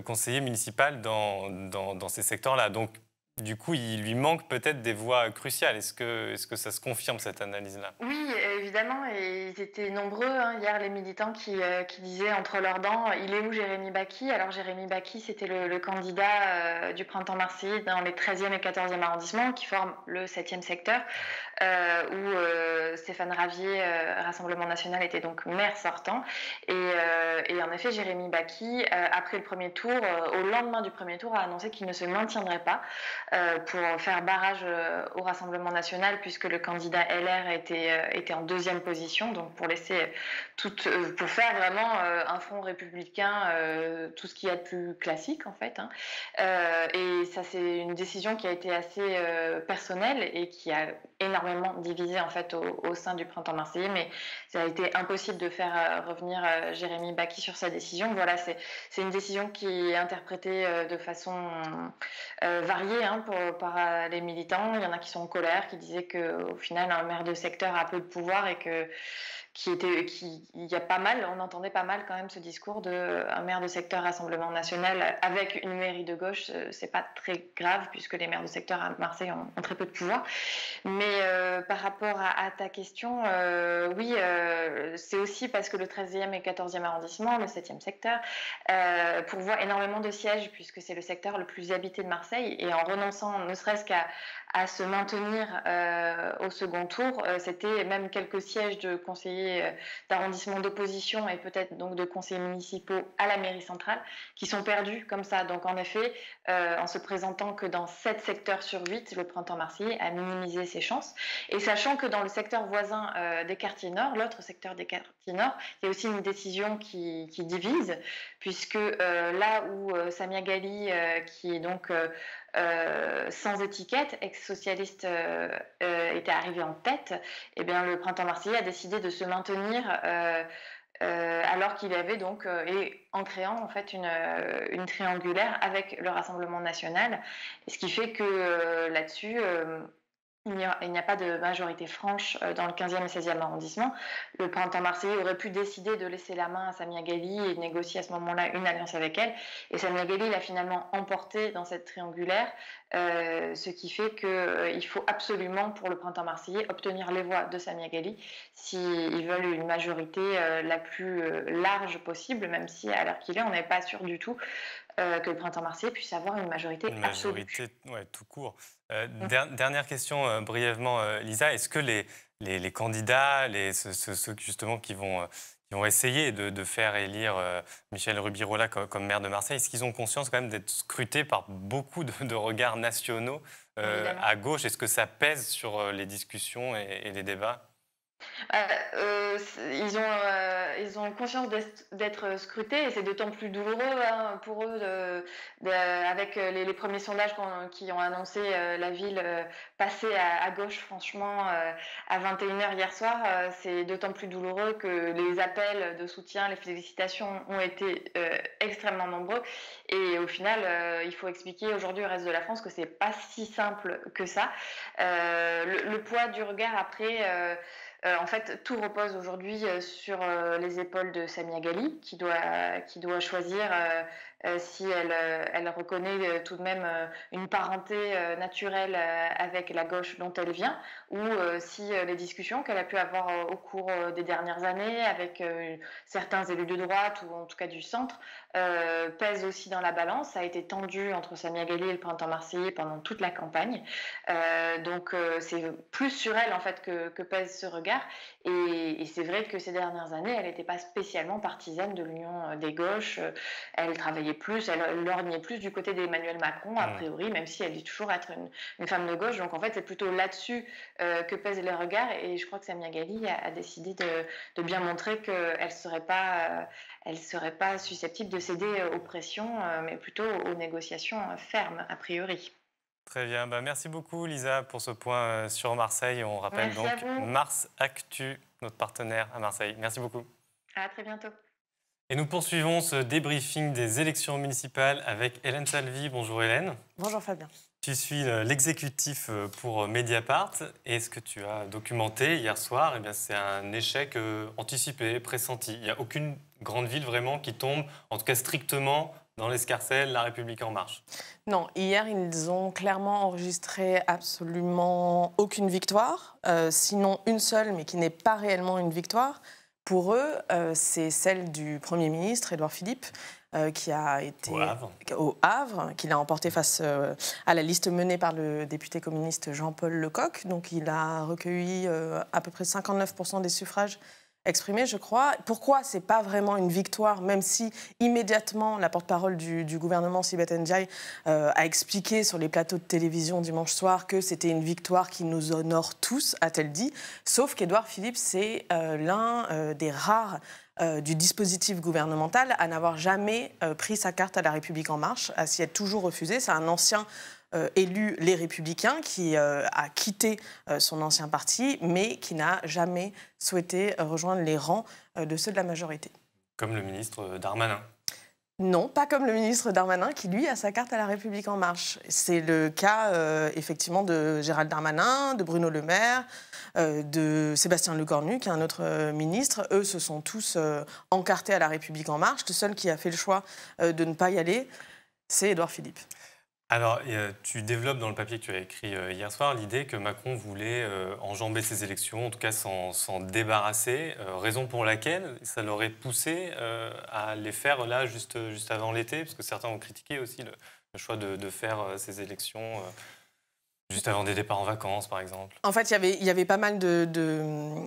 conseiller municipal dans ces secteurs-là. Donc, du coup, il lui manque peut-être des voix cruciales. Est-ce que ça se confirme, cette analyse-là? Oui, évidemment, et ils étaient nombreux, hein, hier, les militants qui disaient entre leurs dents, il est où Jérémy Bacchi? Alors Jérémy Bacchi, c'était le candidat du printemps marseillais dans les 13e et 14e arrondissements qui forment le 7e secteur, où Stéphane Ravier, Rassemblement national, était donc maire sortant. Et en effet, Jérémy Bacchi, après le premier tour, au lendemain du premier tour, a annoncé qu'il ne se maintiendrait pas pour faire barrage au Rassemblement national, puisque le candidat LR était en 2e position, donc pour laisser pour faire vraiment un front républicain, tout ce qu'il y a de plus classique en fait. Hein. Et ça, c'est une décision qui a été assez personnelle et qui a énormément divisé en fait au sein du printemps marseillais, mais ça a été impossible de faire revenir Jérémy Bacchi sur sa décision. Voilà, c'est une décision qui est interprétée de façon variée, hein, par les militants. Il y en a qui sont en colère, qui disaient qu'au final, un maire de secteur a peu de pouvoir et il y a pas mal, on entendait pas mal quand même ce discours d'un maire de secteur Rassemblement National avec une mairie de gauche. C'est pas très grave puisque les maires de secteur à Marseille ont très peu de pouvoir. Mais par rapport à ta question, oui, c'est aussi parce que le 13e et 14e arrondissement, le 7e secteur, pourvoit énormément de sièges puisque c'est le secteur le plus habité de Marseille, et en renonçant ne serait-ce qu'à se maintenir au second tour, c'était même quelques sièges de conseillers d'arrondissement d'opposition et peut-être donc de conseillers municipaux à la mairie centrale qui sont perdus comme ça. Donc en effet, en se présentant que dans 7 secteurs sur 8, le Printemps marseillais a minimisé ses chances. Et sachant que dans le secteur voisin des quartiers nord, l'autre secteur des quartiers nord, il y a aussi une décision qui divise, puisque là où Samia Ghali, qui est donc sans étiquette, ex-socialiste, était arrivé en tête, eh bien, le Printemps marseillais a décidé de se maintenir alors qu'il avait donc, et en créant en fait une triangulaire avec le Rassemblement national, ce qui fait que là-dessus, il n'y a pas de majorité franche dans le 15e et 16e arrondissement. Le Printemps marseillais aurait pu décider de laisser la main à Samia Ghali et de négocier à ce moment-là une alliance avec elle. Et Samia Ghali l'a finalement emporté dans cette triangulaire, ce qui fait qu'il faut absolument, pour le Printemps marseillais, obtenir les voix de Samia Ghali s'ils veulent une majorité la plus large possible, même si à l'heure qu'il est, on n'est pas sûr du tout que le Printemps marseillais puisse avoir une majorité absolue. Ouais, tout court. Dernière question brièvement, Lisa. Est-ce que les candidats, ceux justement qui vont essayer de faire élire Michel Rubirola comme maire de Marseille, est-ce qu'ils ont conscience quand même d'être scrutés par beaucoup de regards nationaux à gauche? Est-ce que ça pèse sur les discussions et les débats? Ils ont conscience d'être scrutés, et c'est d'autant plus douloureux pour eux avec les premiers sondages qui ont annoncé la ville passée à gauche, franchement, à 21h hier soir. C'est d'autant plus douloureux que les appels de soutien, les félicitations ont été extrêmement nombreux, et au final, il faut expliquer aujourd'hui au reste de la France que c'est pas si simple que ça. Le poids du regard après... en fait, tout repose aujourd'hui sur les épaules de Samia Ghali, qui doit choisir si elle reconnaît tout de même une parenté naturelle avec la gauche dont elle vient, ou si les discussions qu'elle a pu avoir au cours des dernières années avec certains élus de droite, ou en tout cas du centre, pèsent aussi dans la balance. Ça a été tendu entre Samia Ghali et le Printemps marseillais pendant toute la campagne. Donc c'est plus sur elle en fait que pèse ce regard. Et c'est vrai que ces dernières années, elle n'était pas spécialement partisane de l'Union des gauches. Elle travaillait plus, elle lorgnait plus du côté d'Emmanuel Macron, a priori, même si elle dit toujours être une femme de gauche. Donc en fait, c'est plutôt là-dessus que pèsent les regards. Et je crois que Samia Ghali a décidé de bien montrer qu'elle ne serait pas susceptible de céder aux pressions, mais plutôt aux négociations fermes, a priori. Très bien. Merci beaucoup, Lisa, pour ce point sur Marseille. On rappelle donc Mars Actu, notre partenaire à Marseille. Merci beaucoup. À très bientôt. Et nous poursuivons ce débriefing des élections municipales avec Hélène Salvi. Bonjour Hélène. Bonjour Fabien. Tu suis l'exécutif pour Mediapart. Et ce que tu as documenté hier soir, c'est un échec anticipé, pressenti. Il n'y a aucune grande ville vraiment qui tombe, en tout cas strictement, dans l'escarcelle, La République En Marche. Non, hier, ils ont clairement enregistré absolument aucune victoire, sinon une seule, mais qui n'est pas réellement une victoire. Pour eux, c'est celle du Premier ministre, Édouard Philippe, qui a été au Havre, qu'il a emporté face à la liste menée par le député communiste Jean-Paul Lecoq. Donc il a recueilli à peu près 59% des suffrages exprimé, je crois. Pourquoi c'est pas vraiment une victoire, même si immédiatement la porte-parole du gouvernement, Sibeth Ndiaye, a expliqué sur les plateaux de télévision dimanche soir que c'était une victoire qui nous honore tous, a-t-elle dit. Sauf qu'Édouard Philippe, c'est l'un des rares du dispositif gouvernemental à n'avoir jamais pris sa carte à La République En Marche, à s'y être toujours refusé. C'est un ancien élu Les Républicains qui a quitté son ancien parti, mais qui n'a jamais souhaité rejoindre les rangs de ceux de la majorité. Comme le ministre Darmanin. Non, pas comme le ministre Darmanin qui, lui, a sa carte à La République En Marche. C'est le cas, effectivement, de Gérald Darmanin, de Bruno Le Maire, de Sébastien Lecornu, qui est un autre ministre. Eux se sont tous encartés à La République En Marche. Le seul qui a fait le choix de ne pas y aller, c'est Édouard Philippe. Alors, tu développes dans le papier que tu as écrit hier soir l'idée que Macron voulait enjamber ces élections, en tout cas s'en débarrasser, raison pour laquelle ça l'aurait poussé à les faire là, juste avant l'été, parce que certains ont critiqué aussi le choix de faire ces élections juste avant des départs en vacances, par exemple. En fait, il y avait pas mal de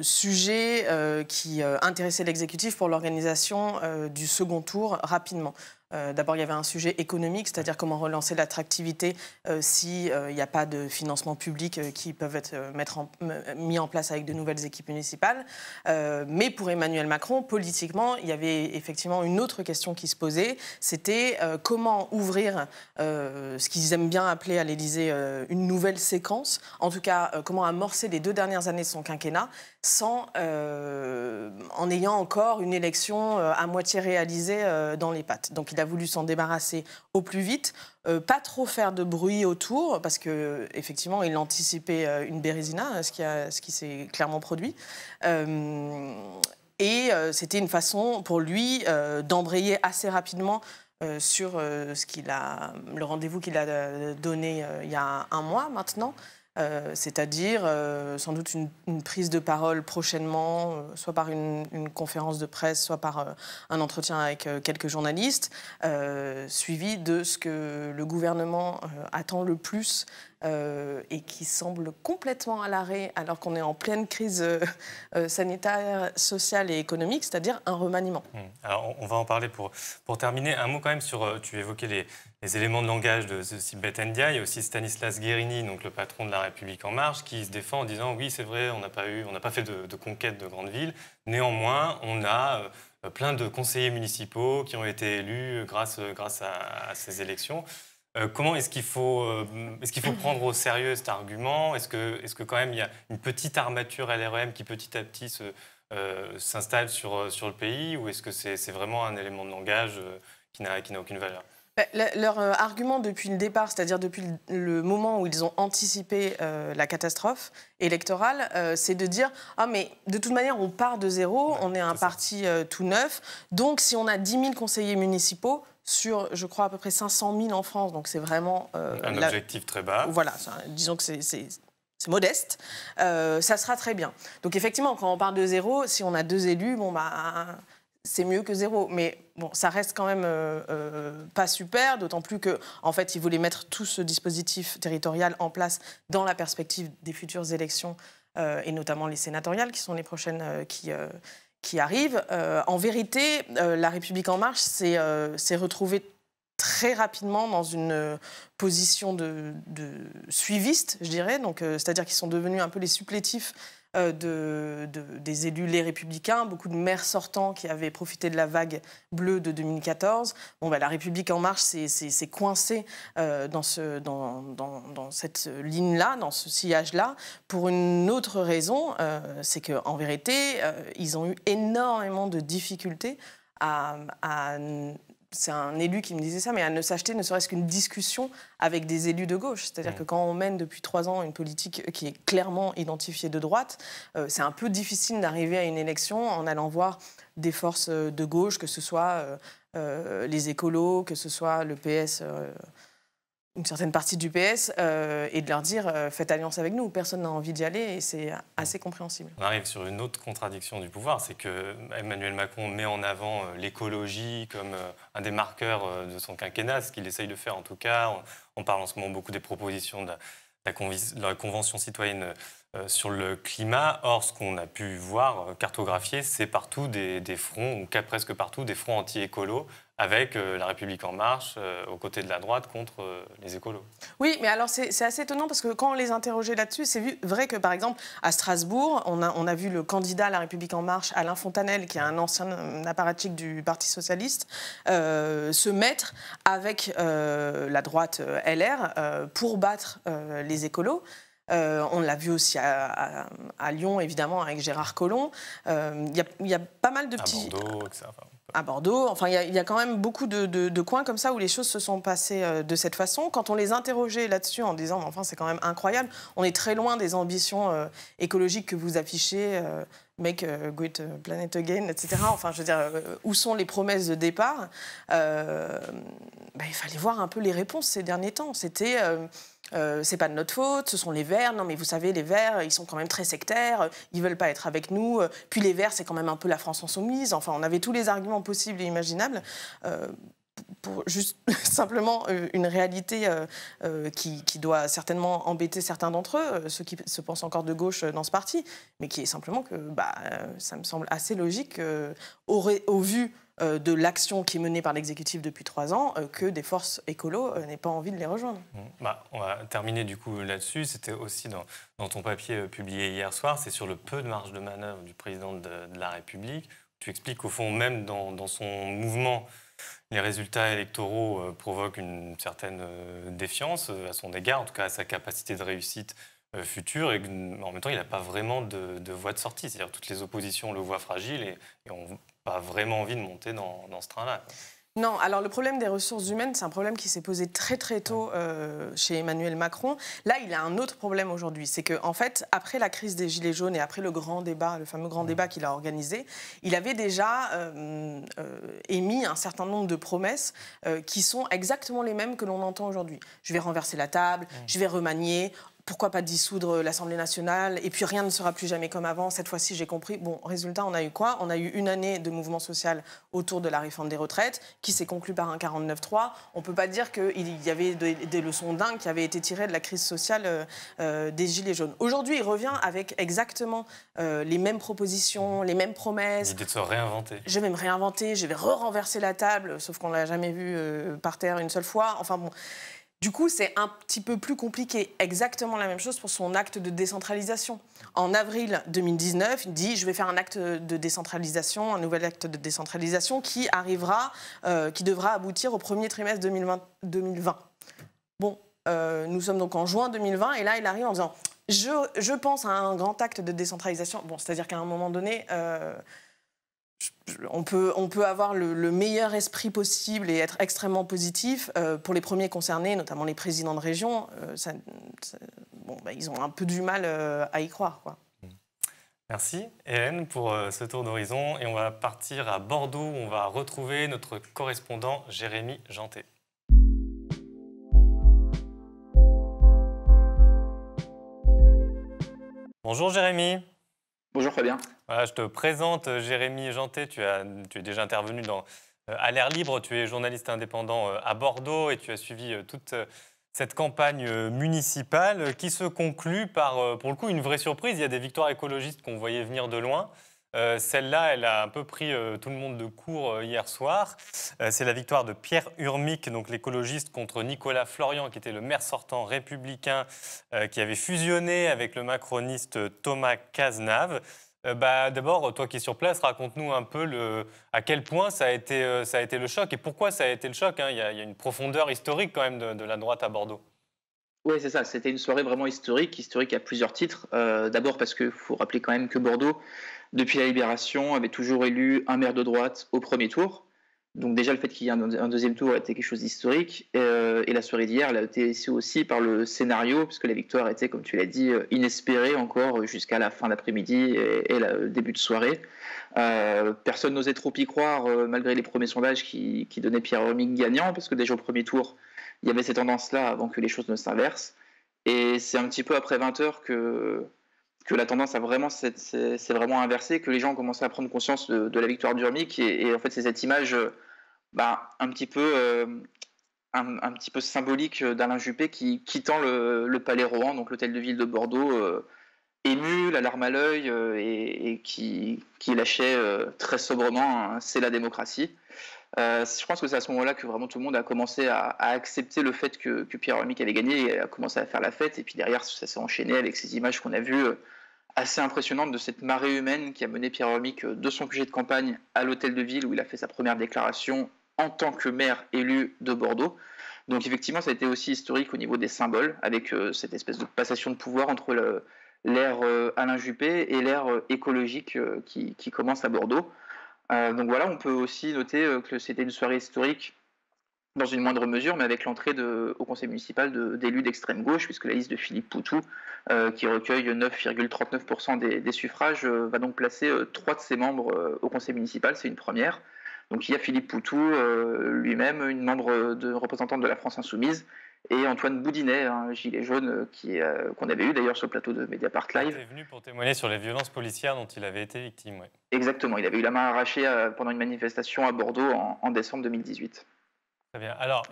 sujets qui intéressaient l'exécutif pour l'organisation du second tour rapidement. D'abord, il y avait un sujet économique, c'est-à-dire comment relancer l'attractivité s'il n'y a pas de financement public qui peuvent être mis en place avec de nouvelles équipes municipales. Mais pour Emmanuel Macron, politiquement, il y avait effectivement une autre question qui se posait, c'était comment ouvrir ce qu'ils aiment bien appeler à l'Élysée une nouvelle séquence, en tout cas comment amorcer les 2 dernières années de son quinquennat en ayant encore une élection à moitié réalisée dans les pattes. Donc il a voulu s'en débarrasser au plus vite, pas trop faire de bruit autour, parce qu'effectivement il anticipait une Bérésina, ce qui s'est clairement produit. Et c'était une façon pour lui d'embrayer assez rapidement sur le rendez-vous qu'il a donné il y a 1 mois maintenant. C'est-à-dire sans doute une prise de parole prochainement, soit par une conférence de presse, soit par un entretien avec quelques journalistes, suivi de ce que le gouvernement attend le plus et qui semble complètement à l'arrêt alors qu'on est en pleine crise sanitaire, sociale et économique, c'est-à-dire un remaniement. Alors on va en parler pour terminer. Un mot quand même sur, tu évoquais les éléments de langage de Sibeth Ndiaye. Il y a aussi Stanislas Guerini, donc le patron de La République En Marche, qui se défend en disant oui, c'est vrai, on n'a pas fait de conquête de grandes villes. Néanmoins, on a plein de conseillers municipaux qui ont été élus grâce à ces élections. Comment est-ce qu'il faut prendre au sérieux cet argument ? Est-ce que quand même il y a une petite armature LREM qui petit à petit s'installe sur le pays, ou est-ce que c'est vraiment un élément de langage qui n'a aucune valeur ? Leur argument depuis le départ, c'est-à-dire depuis le moment où ils ont anticipé la catastrophe électorale, c'est de dire « Ah, mais de toute manière, on part de zéro, on est un parti tout neuf, donc si on a 10 000 conseillers municipaux, sur, je crois, à peu près 500 000 en France, donc c'est vraiment... un objectif très bas. Voilà, disons que c'est modeste, ça sera très bien. Donc effectivement, quand on part de zéro, si on a 2 élus, bon, c'est mieux que 0. Mais bon, ça reste quand même pas super, d'autant plus qu'en fait, ils voulaient mettre tout ce dispositif territorial en place dans la perspective des futures élections, et notamment les sénatoriales, qui sont les prochaines qui arrivent. En vérité, La République En Marche s'est retrouvée très rapidement dans une position de suiviste, je dirais. C'est-à-dire qu'ils sont devenus un peu les supplétifs des élus Les Républicains, beaucoup de maires sortants qui avaient profité de la vague bleue de 2014. La République En Marche s'est coincée dans cette ligne-là, dans ce sillage-là, pour une autre raison, c'est qu'en vérité, ils ont eu énormément de difficultés c'est un élu qui me disait ça, mais à ne s'acheter ne serait-ce qu'une discussion avec des élus de gauche. C'est-à-dire que quand on mène depuis 3 ans une politique qui est clairement identifiée de droite, c'est un peu difficile d'arriver à une élection en allant voir des forces de gauche, que ce soit les écolos, que ce soit le PS, une certaine partie du PS, et de leur dire faites alliance avec nous. Personne n'a envie d'y aller et c'est assez compréhensible. On arrive sur une autre contradiction du pouvoir, c'est que Emmanuel Macron met en avant l'écologie comme un des marqueurs de son quinquennat, ce qu'il essaye de faire en tout cas. On parle en ce moment beaucoup des propositions de la Convention citoyenne sur le climat. Or, ce qu'on a pu voir, cartographier, c'est partout des fronts, ou presque partout, des fronts anti-écolos, avec La République En Marche aux côtés de la droite contre les écolos. Oui, mais alors c'est assez étonnant parce que quand on les interrogeait là-dessus, c'est vrai que par exemple à Strasbourg, on a vu le candidat à La République En Marche, Alain Fontanel, qui est un ancien apparatchik du Parti socialiste, se mettre avec la droite LR pour battre les écolos. On l'a vu aussi à Lyon, évidemment, avec Gérard Collomb. Il y a pas mal de petits... À Bordeaux, etc. à Bordeaux. Enfin, il y a quand même beaucoup de coins comme ça où les choses se sont passées de cette façon. Quand on les interrogeait là-dessus en disant, enfin, c'est quand même incroyable, on est très loin des ambitions écologiques que vous affichez, Make Great Planet Again, etc. Enfin, je veux dire, où sont les promesses de départ? Il fallait voir un peu les réponses ces derniers temps. C'était... c'est pas de notre faute, ce sont les Verts. Non, mais vous savez, les Verts, ils sont quand même très sectaires, ils veulent pas être avec nous. Puis les Verts, c'est quand même un peu la France insoumise. Enfin, on avait tous les arguments possibles et imaginables pour juste simplement une réalité qui doit certainement embêter certains d'entre eux, ceux qui se pensent encore de gauche dans ce parti, mais qui est simplement que ça me semble assez logique au vu de l'action qui est menée par l'exécutif depuis 3 ans, que des forces écolos n'aient pas envie de les rejoindre. On va terminer du coup là-dessus. C'était aussi dans ton papier publié hier soir, c'est sur le peu de marge de manœuvre du président de la République. Tu expliques qu'au fond, même dans son mouvement, les résultats électoraux provoquent une certaine défiance à son égard, en tout cas à sa capacité de réussite future, et en même temps, il n'a pas vraiment de voie de sortie. C'est-à-dire que toutes les oppositions le voient fragile et ont pas vraiment envie de monter dans ce train-là. Non, alors le problème des ressources humaines, c'est un problème qui s'est posé très très tôt chez Emmanuel Macron. Là, il a un autre problème aujourd'hui. C'est qu'en fait, après la crise des Gilets jaunes et après le grand débat, le fameux grand débat qu'il a organisé, il avait déjà émis un certain nombre de promesses qui sont exactement les mêmes que l'on entend aujourd'hui. Je vais renverser la table, je vais remanier. Pourquoi pas dissoudre l'Assemblée nationale? Et puis rien ne sera plus jamais comme avant. Cette fois-ci, j'ai compris. Bon, résultat, on a eu quoi? On a eu une année de mouvement social autour de la réforme des retraites qui s'est conclue par un 49-3. On ne peut pas dire qu'il y avait des leçons dingues qui avaient été tirées de la crise sociale des Gilets jaunes. Aujourd'hui, il revient avec exactement les mêmes propositions, les mêmes promesses. L'idée de se réinventer. Je vais me réinventer, je vais renverser la table, sauf qu'on ne l'a jamais vu par terre une seule fois. Enfin bon... Du coup, c'est un petit peu plus compliqué. Exactement la même chose pour son acte de décentralisation. En avril 2019, il dit « je vais faire un acte de décentralisation, un nouvel acte de décentralisation qui devra aboutir au premier trimestre 2020. Bon, nous sommes donc en juin 2020 et là, il arrive en disant « je pense à un grand acte de décentralisation ». Bon, c'est-à-dire qu'à un moment donné... On peut avoir le meilleur esprit possible et être extrêmement positif. Pour les premiers concernés, notamment les présidents de région, ils ont un peu du mal à y croire, quoi. Merci Hélène pour ce tour d'horizon. Et on va partir à Bordeaux où on va retrouver notre correspondant Jérémy Janté. Bonjour Jérémy. Bonjour Fabien. Voilà, je te présente Jérémy Janté, tu es déjà intervenu à l'Air Libre, tu es journaliste indépendant à Bordeaux et tu as suivi toute cette campagne municipale qui se conclut par, pour le coup, une vraie surprise. Il y a des victoires écologistes qu'on voyait venir de loin. Celle-là, elle a un peu pris tout le monde de court hier soir. C'est la victoire de Pierre Urmic, donc l'écologiste, contre Nicolas Florian, qui était le maire sortant républicain, qui avait fusionné avec le macroniste Thomas Cazenave. D'abord, toi qui es sur place, raconte-nous un peu à quel point ça a été le choc et pourquoi ça a été le choc. Il y a une profondeur historique quand même de la droite à Bordeaux. Oui, c'est ça. C'était une soirée vraiment historique à plusieurs titres. D'abord parce qu'il faut rappeler quand même que Bordeaux, depuis la Libération, avait toujours élu un maire de droite au premier tour. Donc déjà, le fait qu'il y ait un deuxième tour était quelque chose d'historique. Et la soirée d'hier, elle a été aussi par le scénario, puisque la victoire était, comme tu l'as dit, inespérée encore jusqu'à la fin d'après-midi et le début de soirée. Personne n'osait trop y croire, malgré les premiers sondages qui donnaient Pierre Urmic gagnant, parce que déjà au premier tour, il y avait ces tendances-là avant que les choses ne s'inversent. Et c'est un petit peu après 20 heures que la tendance s'est vraiment inversée, que les gens ont commencé à prendre conscience de la victoire d'Urmic. Et en fait, c'est cette image un petit peu symbolique d'Alain Juppé qui, quittant le Palais Rohan, donc l'hôtel de ville de Bordeaux, ému, la larme à l'œil, et qui lâchait très sobrement « c'est la démocratie ». Je pense que c'est à ce moment-là que vraiment tout le monde a commencé à accepter le fait que Pierre Urmic avait gagné et a commencé à faire la fête. Et puis derrière, ça s'est enchaîné avec ces images qu'on a vues assez impressionnantes de cette marée humaine qui a mené Pierre Urmic de son QG de campagne à l'hôtel de ville où il a fait sa première déclaration en tant que maire élu de Bordeaux. Donc effectivement, ça a été aussi historique au niveau des symboles, avec cette espèce de passation de pouvoir entre l'ère Alain Juppé et l'ère écologique qui commence à Bordeaux. Donc voilà, on peut aussi noter que c'était une soirée historique dans une moindre mesure, mais avec l'entrée au conseil municipal d'élus d'extrême gauche, puisque la liste de Philippe Poutou, qui recueille 9,39% des suffrages, va donc placer 3 de ses membres au conseil municipal. C'est une première. Donc il y a Philippe Poutou lui-même, une membre représentante de la France Insoumise, et Antoine Boudinet, un gilet jaune qu'on avait eu d'ailleurs sur le plateau de Mediapart Live. Il est venu pour témoigner sur les violences policières dont il avait été victime. Ouais. Exactement, il avait eu la main arrachée pendant une manifestation à Bordeaux en décembre 2018. Très bien. Alors,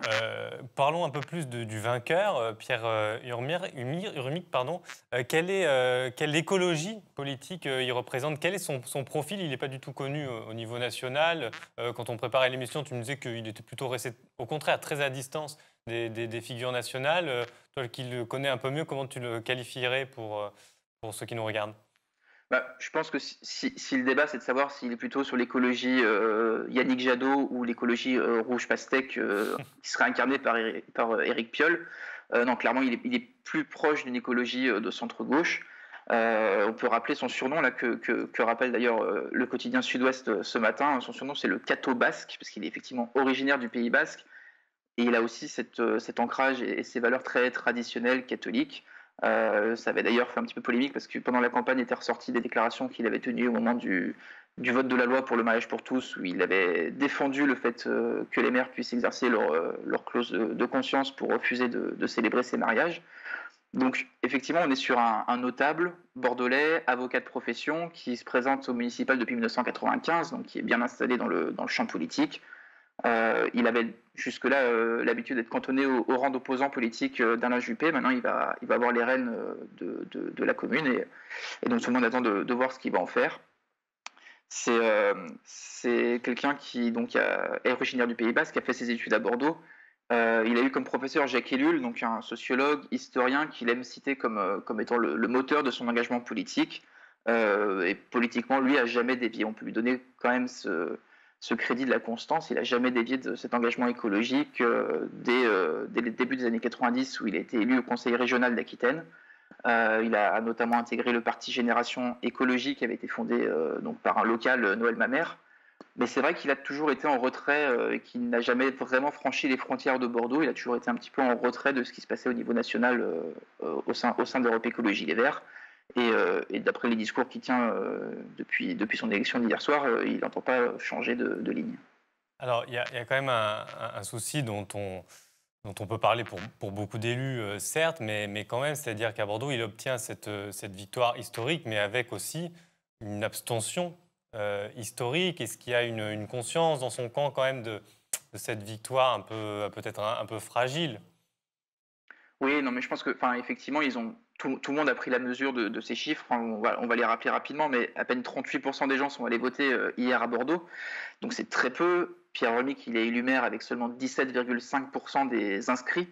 parlons un peu plus du vainqueur, Pierre Urmic. Pardon. Quelle écologie politique il représente? Quel est son profil? Il n'est pas du tout connu au niveau national. Quand on préparait l'émission, tu me disais qu'il était plutôt resté, au contraire, très à distance des figures nationales. Toi qui le connais un peu mieux, comment tu le qualifierais pour ceux qui nous regardent? Je pense que si le débat, c'est de savoir s'il est plutôt sur l'écologie Yannick Jadot ou l'écologie rouge pastèque qui serait incarnée par Éric Piolle, non, clairement, il est plus proche d'une écologie de centre-gauche. On peut rappeler son surnom, là, que rappelle d'ailleurs le quotidien Sud-Ouest ce matin. Son surnom, c'est le Cato basque, parce qu'il est effectivement originaire du Pays basque. Et il a aussi cet ancrage et ces valeurs très traditionnelles catholiques. Ça avait d'ailleurs fait un petit peu polémique parce que pendant la campagne étaient ressorties des déclarations qu'il avait tenues au moment du vote de la loi pour le mariage pour tous, où il avait défendu le fait que les maires puissent exercer leur clause de conscience pour refuser de célébrer ces mariages. Donc effectivement, on est sur un notable bordelais, avocat de profession, qui se présente au municipal depuis 1995, donc qui est bien installé dans le champ politique. Il avait jusque-là l'habitude d'être cantonné au rang d'opposant politique d'Alain Juppé. Maintenant, il va avoir les rênes de la commune et donc tout le monde attend de voir ce qu'il va en faire. C'est quelqu'un qui donc est originaire du Pays basque, qui a fait ses études à Bordeaux. Il a eu comme professeur Jacques Ellul, donc un sociologue, historien qu'il aime citer comme étant le moteur de son engagement politique. Et politiquement, lui, a jamais dévié. On peut lui donner quand même ce crédit de la constance. Il n'a jamais dévié de cet engagement écologique dès le début des années 90 où il a été élu au conseil régional d'Aquitaine. Il a notamment intégré le parti Génération Écologie qui avait été fondé donc par un local, Noël Mamère. Mais c'est vrai qu'il a toujours été en retrait et qu'il n'a jamais vraiment franchi les frontières de Bordeaux. Il a toujours été un petit peu en retrait de ce qui se passait au niveau national au sein d'Europe Écologie Les Verts. Et d'après les discours qu'il tient depuis son élection d'hier soir, il n'entend pas changer de ligne. Alors, il y a quand même un souci dont on peut parler pour beaucoup d'élus, certes, mais quand même, c'est-à-dire qu'à Bordeaux, il obtient cette victoire historique, mais avec aussi une abstention historique. Est-ce qu'il y a une conscience dans son camp quand même de cette victoire peut-être un peu fragile? Oui, non, mais je pense que, effectivement, tout le monde a pris la mesure de ces chiffres. On va les rappeler rapidement, mais à peine 38% des gens sont allés voter hier à Bordeaux. Donc c'est très peu. Pierre Urmic, il est élu maire avec seulement 17,5% des inscrits.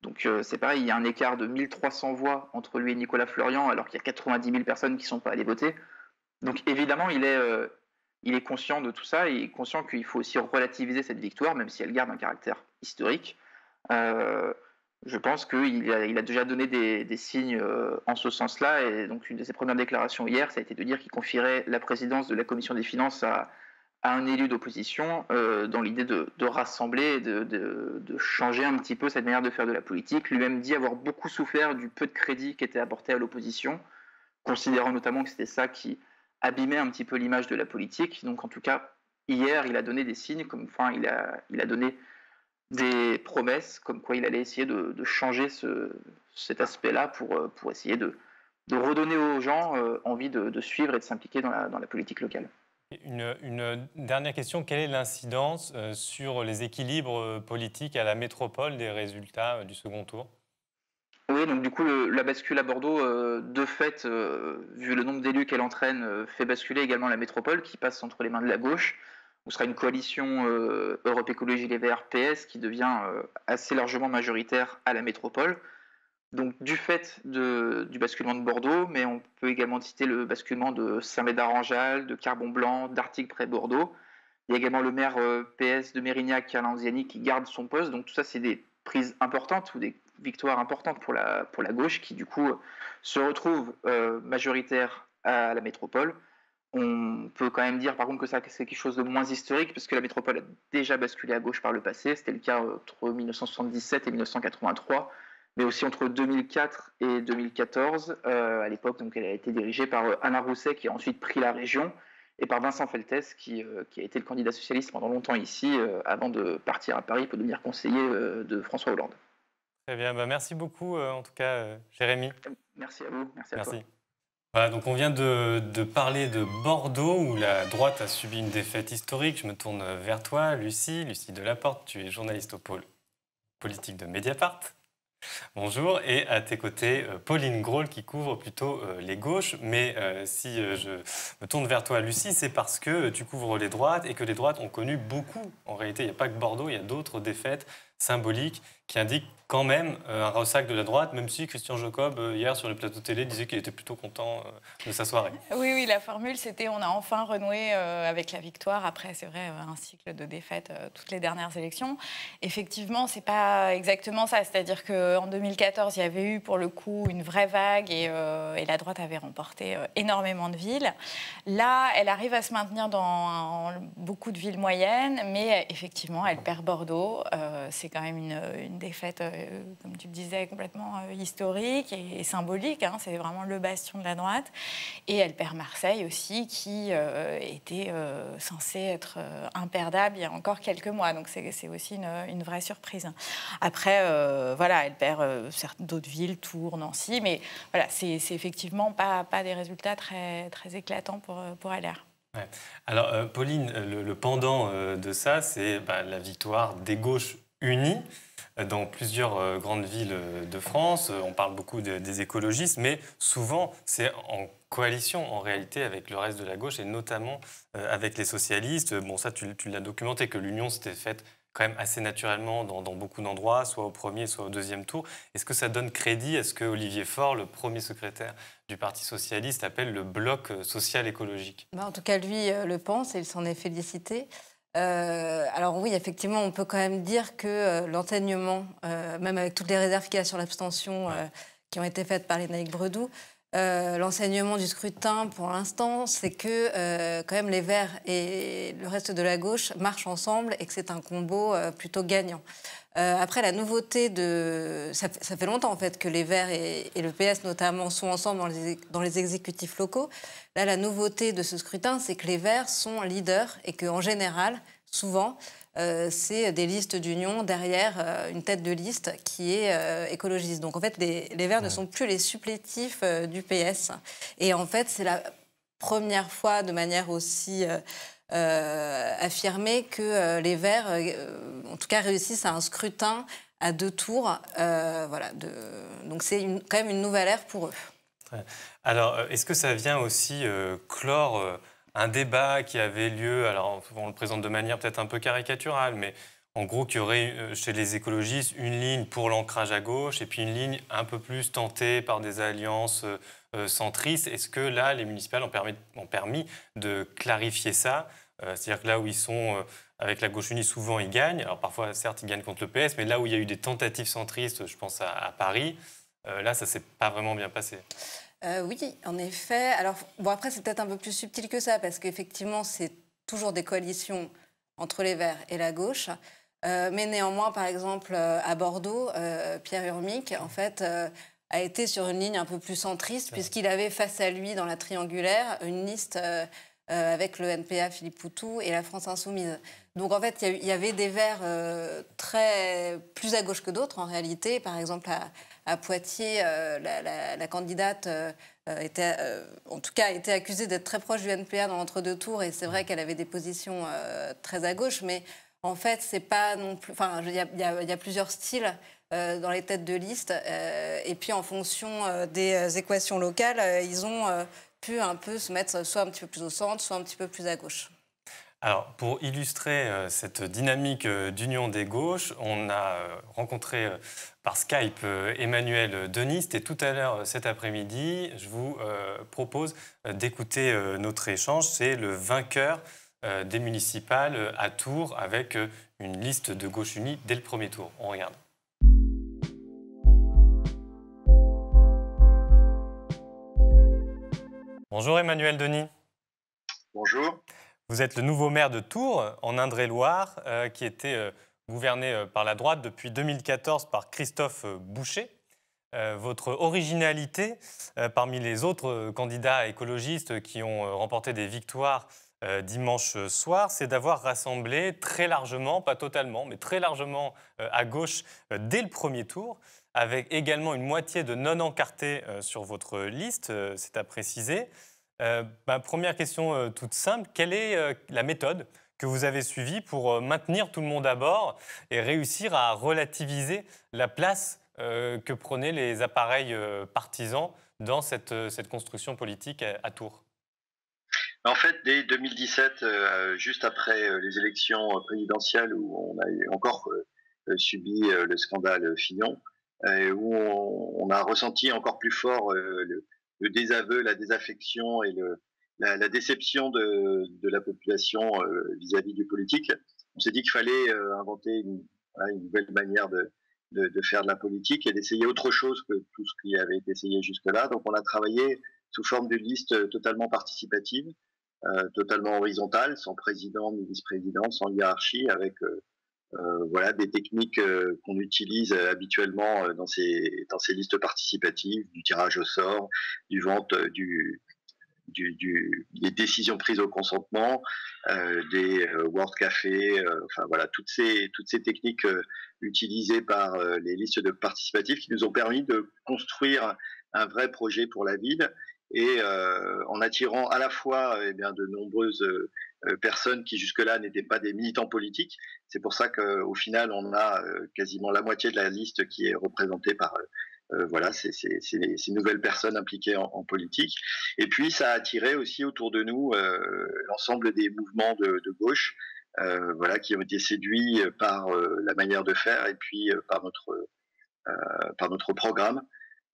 Donc c'est pareil, il y a un écart de 1300 voix entre lui et Nicolas Florian, alors qu'il y a 90 000 personnes qui ne sont pas allées voter. Donc évidemment, il est conscient de tout ça, et il est conscient qu'il faut aussi relativiser cette victoire, même si elle garde un caractère historique. Je pense qu'il a déjà donné des signes en ce sens-là, et donc une de ses premières déclarations hier, ça a été de dire qu'il confierait la présidence de la commission des finances à un élu d'opposition dans l'idée de rassembler et de changer un petit peu cette manière de faire de la politique. Lui-même dit avoir beaucoup souffert du peu de crédit qui était apporté à l'opposition, considérant notamment que c'était ça qui abîmait un petit peu l'image de la politique. Donc en tout cas, hier, il a donné des signes, il a donné des promesses comme quoi il allait essayer de changer cet aspect-là pour essayer de redonner aux gens envie de suivre et de s'impliquer dans la politique locale. Une dernière question, quelle est l'incidence sur les équilibres politiques à la métropole des résultats du second tour? Oui, donc du coup, la bascule à Bordeaux, de fait, vu le nombre d'élus qu'elle entraîne, fait basculer également la métropole qui passe entre les mains de la gauche. Ce sera une coalition Europe Écologie Les Verts PS qui devient assez largement majoritaire à la métropole. Donc du fait du basculement de Bordeaux, mais on peut également citer le basculement de Saint-Médard-en-Jalles, de Carbon-Blanc, d'Artigues-près-Bordeaux. Il y a également le maire PS de Mérignac, Alain Ziani, qui garde son poste. Donc tout ça, c'est des prises importantes ou des victoires importantes pour la gauche qui du coup se retrouve majoritaire à la métropole. On peut quand même dire par contre que ça c'est quelque chose de moins historique parce que la métropole a déjà basculé à gauche par le passé. C'était le cas entre 1977 et 1983, mais aussi entre 2004 et 2014. À l'époque, donc, elle a été dirigée par Alain Rousset qui a ensuite pris la région et par Vincent Feltès qui a été le candidat socialiste pendant longtemps ici avant de partir à Paris pour devenir conseiller de François Hollande. Très bien, merci beaucoup en tout cas Jérémy. Merci à vous, merci à toi. Voilà, donc on vient de parler de Bordeaux où la droite a subi une défaite historique. Je me tourne vers toi, Lucie Delaporte, tu es journaliste au pôle politique de Mediapart. Bonjour, et à tes côtés, Pauline Grohl qui couvre plutôt les gauches. Mais si je me tourne vers toi, Lucie, c'est parce que tu couvres les droites et que les droites ont connu beaucoup. En réalité, il n'y a pas que Bordeaux, il y a d'autres défaites symboliques qui indiquent quand même un ressac de la droite, même si Christian Jacob, hier sur le plateau télé, disait qu'il était plutôt content de sa soirée. Oui, la formule, c'était on a enfin renoué avec la victoire après, c'est vrai, un cycle de défaites toutes les dernières élections. Effectivement, c'est pas exactement ça. C'est-à-dire qu'en 2014, il y avait eu pour le coup une vraie vague et la droite avait remporté énormément de villes. Là, elle arrive à se maintenir dans beaucoup de villes moyennes, mais effectivement, elle perd Bordeaux. C'est quand même une défaite, comme tu le disais, complètement historique et symbolique. Hein, c'est vraiment le bastion de la droite. Et elle perd Marseille aussi, qui était censé être imperdable il y a encore quelques mois. Donc c'est aussi une vraie surprise. Après, voilà, elle perd d'autres villes, Tours, Nancy, mais voilà, c'est effectivement pas des résultats très, très éclatants pour LR. Ouais. Alors, Pauline, le pendant de ça, c'est la victoire des gauches unies dans plusieurs grandes villes de France. On parle beaucoup des écologistes, mais souvent, c'est en coalition, en réalité, avec le reste de la gauche, et notamment avec les socialistes. Bon, ça, tu l'as documenté, que l'union s'était faite quand même assez naturellement dans beaucoup d'endroits, soit au premier, soit au deuxième tour. Est-ce que ça donne crédit à ce que Olivier Faure, le premier secrétaire du Parti socialiste, appelle le bloc social écologique? En tout cas, lui le pense et il s'en est félicité. Alors oui, effectivement, on peut quand même dire que l'enseignement, même avec toutes les réserves qu'il y a sur l'abstention qui ont été faites par Lénaïque Bredoux, l'enseignement du scrutin, pour l'instant, c'est que quand même les Verts et le reste de la gauche marchent ensemble et que c'est un combo plutôt gagnant. Après, la nouveauté ça fait longtemps en fait que les Verts et le PS notamment sont ensemble dans les exécutifs locaux. Là, la nouveauté de ce scrutin, c'est que les Verts sont leaders et qu'en général, souvent, c'est des listes d'union derrière une tête de liste qui est écologiste. Donc en fait, les Verts ne sont plus les supplétifs du PS. Et en fait, c'est la première fois de manière aussi affirmée que les Verts, en tout cas, réussissent à un scrutin à 2 tours. Donc c'est quand même une nouvelle ère pour eux. Alors, est-ce que ça vient aussi clore un débat qui avait lieu, alors on le présente de manière peut-être un peu caricaturale, mais en gros qu'il y aurait chez les écologistes une ligne pour l'ancrage à gauche et puis une ligne un peu plus tentée par des alliances centristes. Est-ce que là, les municipales ont permis de clarifier ça? C'est-à-dire que là où ils sont avec la gauche unie, souvent ils gagnent. Alors parfois, certes, ils gagnent contre le PS, mais là où il y a eu des tentatives centristes, je pense à Paris, là, ça ne s'est pas vraiment bien passé. Oui, en effet. Alors, après, c'est peut-être un peu plus subtil que ça, parce qu'effectivement, c'est toujours des coalitions entre les Verts et la gauche. Mais néanmoins, par exemple, à Bordeaux, Pierre Urmic, en fait, a été sur une ligne un peu plus centriste, puisqu'il avait face à lui, dans la triangulaire, une liste avec le NPA Philippe Poutou et la France Insoumise. Donc, en fait, il y avait des Verts plus à gauche que d'autres, en réalité. Par exemple, à Poitiers, la candidate était accusée d'être très proche du NPA dans l'entre-deux tours, et c'est vrai qu'elle avait des positions très à gauche, mais en fait, c'est pas non plus. Enfin, il y a plusieurs styles dans les têtes de liste, et puis en fonction des équations locales, ils ont pu un peu se mettre soit un petit peu plus au centre, soit un petit peu plus à gauche. Alors, pour illustrer cette dynamique d'union des gauches, on a rencontré par Skype Emmanuel Denis. Et tout à l'heure, cet après-midi, je vous propose d'écouter notre échange. C'est le vainqueur des municipales à Tours avec une liste de gauche unie dès le premier tour. On regarde. Bonjour Emmanuel Denis. Bonjour. Vous êtes le nouveau maire de Tours, en Indre-et-Loire, qui était gouverné par la droite depuis 2014 par Christophe Boucher. Votre originalité, parmi les autres candidats écologistes qui ont remporté des victoires dimanche soir, c'est d'avoir rassemblé très largement, pas totalement, mais très largement à gauche dès le premier tour, avec également une moitié de non-encartés sur votre liste, c'est à préciser. Première question toute simple, quelle est la méthode que vous avez suivie pour maintenir tout le monde à bord et réussir à relativiser la place que prenaient les appareils partisans dans cette construction politique à Tours? En fait, dès 2017, juste après les élections présidentielles où on a encore subi le scandale Fillon, où on a ressenti encore plus fort le désaveu, la désaffection et la déception de la population vis-à-vis du politique, on s'est dit qu'il fallait inventer une nouvelle manière de faire de la politique et d'essayer autre chose que tout ce qui avait été essayé jusque-là. Donc on a travaillé sous forme d'une liste totalement participative, totalement horizontale, sans président ni vice-président, sans hiérarchie, avec voilà, des techniques qu'on utilise habituellement dans ces listes participatives, du tirage au sort, du vote, des décisions prises au consentement, des Word Café, enfin voilà, toutes ces techniques utilisées par les listes de participatifs qui nous ont permis de construire un vrai projet pour la ville et en attirant à la fois de nombreuses personnes qui jusque-là n'étaient pas des militants politiques. C'est pour ça qu'au final, on a quasiment la moitié de la liste qui est représentée par voilà, ces nouvelles personnes impliquées en politique. Et puis, ça a attiré aussi autour de nous l'ensemble des mouvements de gauche, voilà, qui ont été séduits par la manière de faire et puis par notre programme.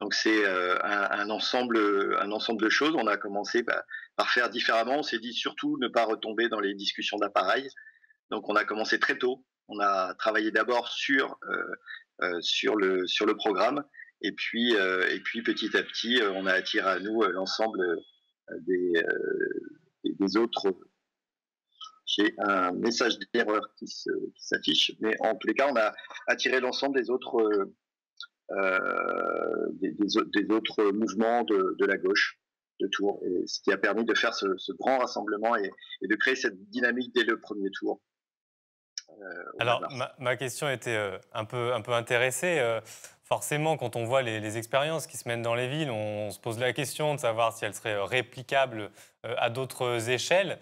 Donc, c'est un ensemble de choses. On a commencé par faire différemment. On s'est dit surtout ne pas retomber dans les discussions d'appareils. Donc, on a commencé très tôt. On a travaillé d'abord sur le programme. Et puis petit à petit, on a attiré à nous l'ensemble des autres. J'ai un message d'erreur qui s'affiche, mais en tous les cas, on a attiré l'ensemble des autres mouvements de la gauche de Tours, et ce qui a permis de faire ce grand rassemblement et de créer cette dynamique dès le premier tour. Alors, ma question était un peu intéressée. Forcément, quand on voit les expériences qui se mènent dans les villes, on se pose la question de savoir si elles seraient réplicables à d'autres échelles,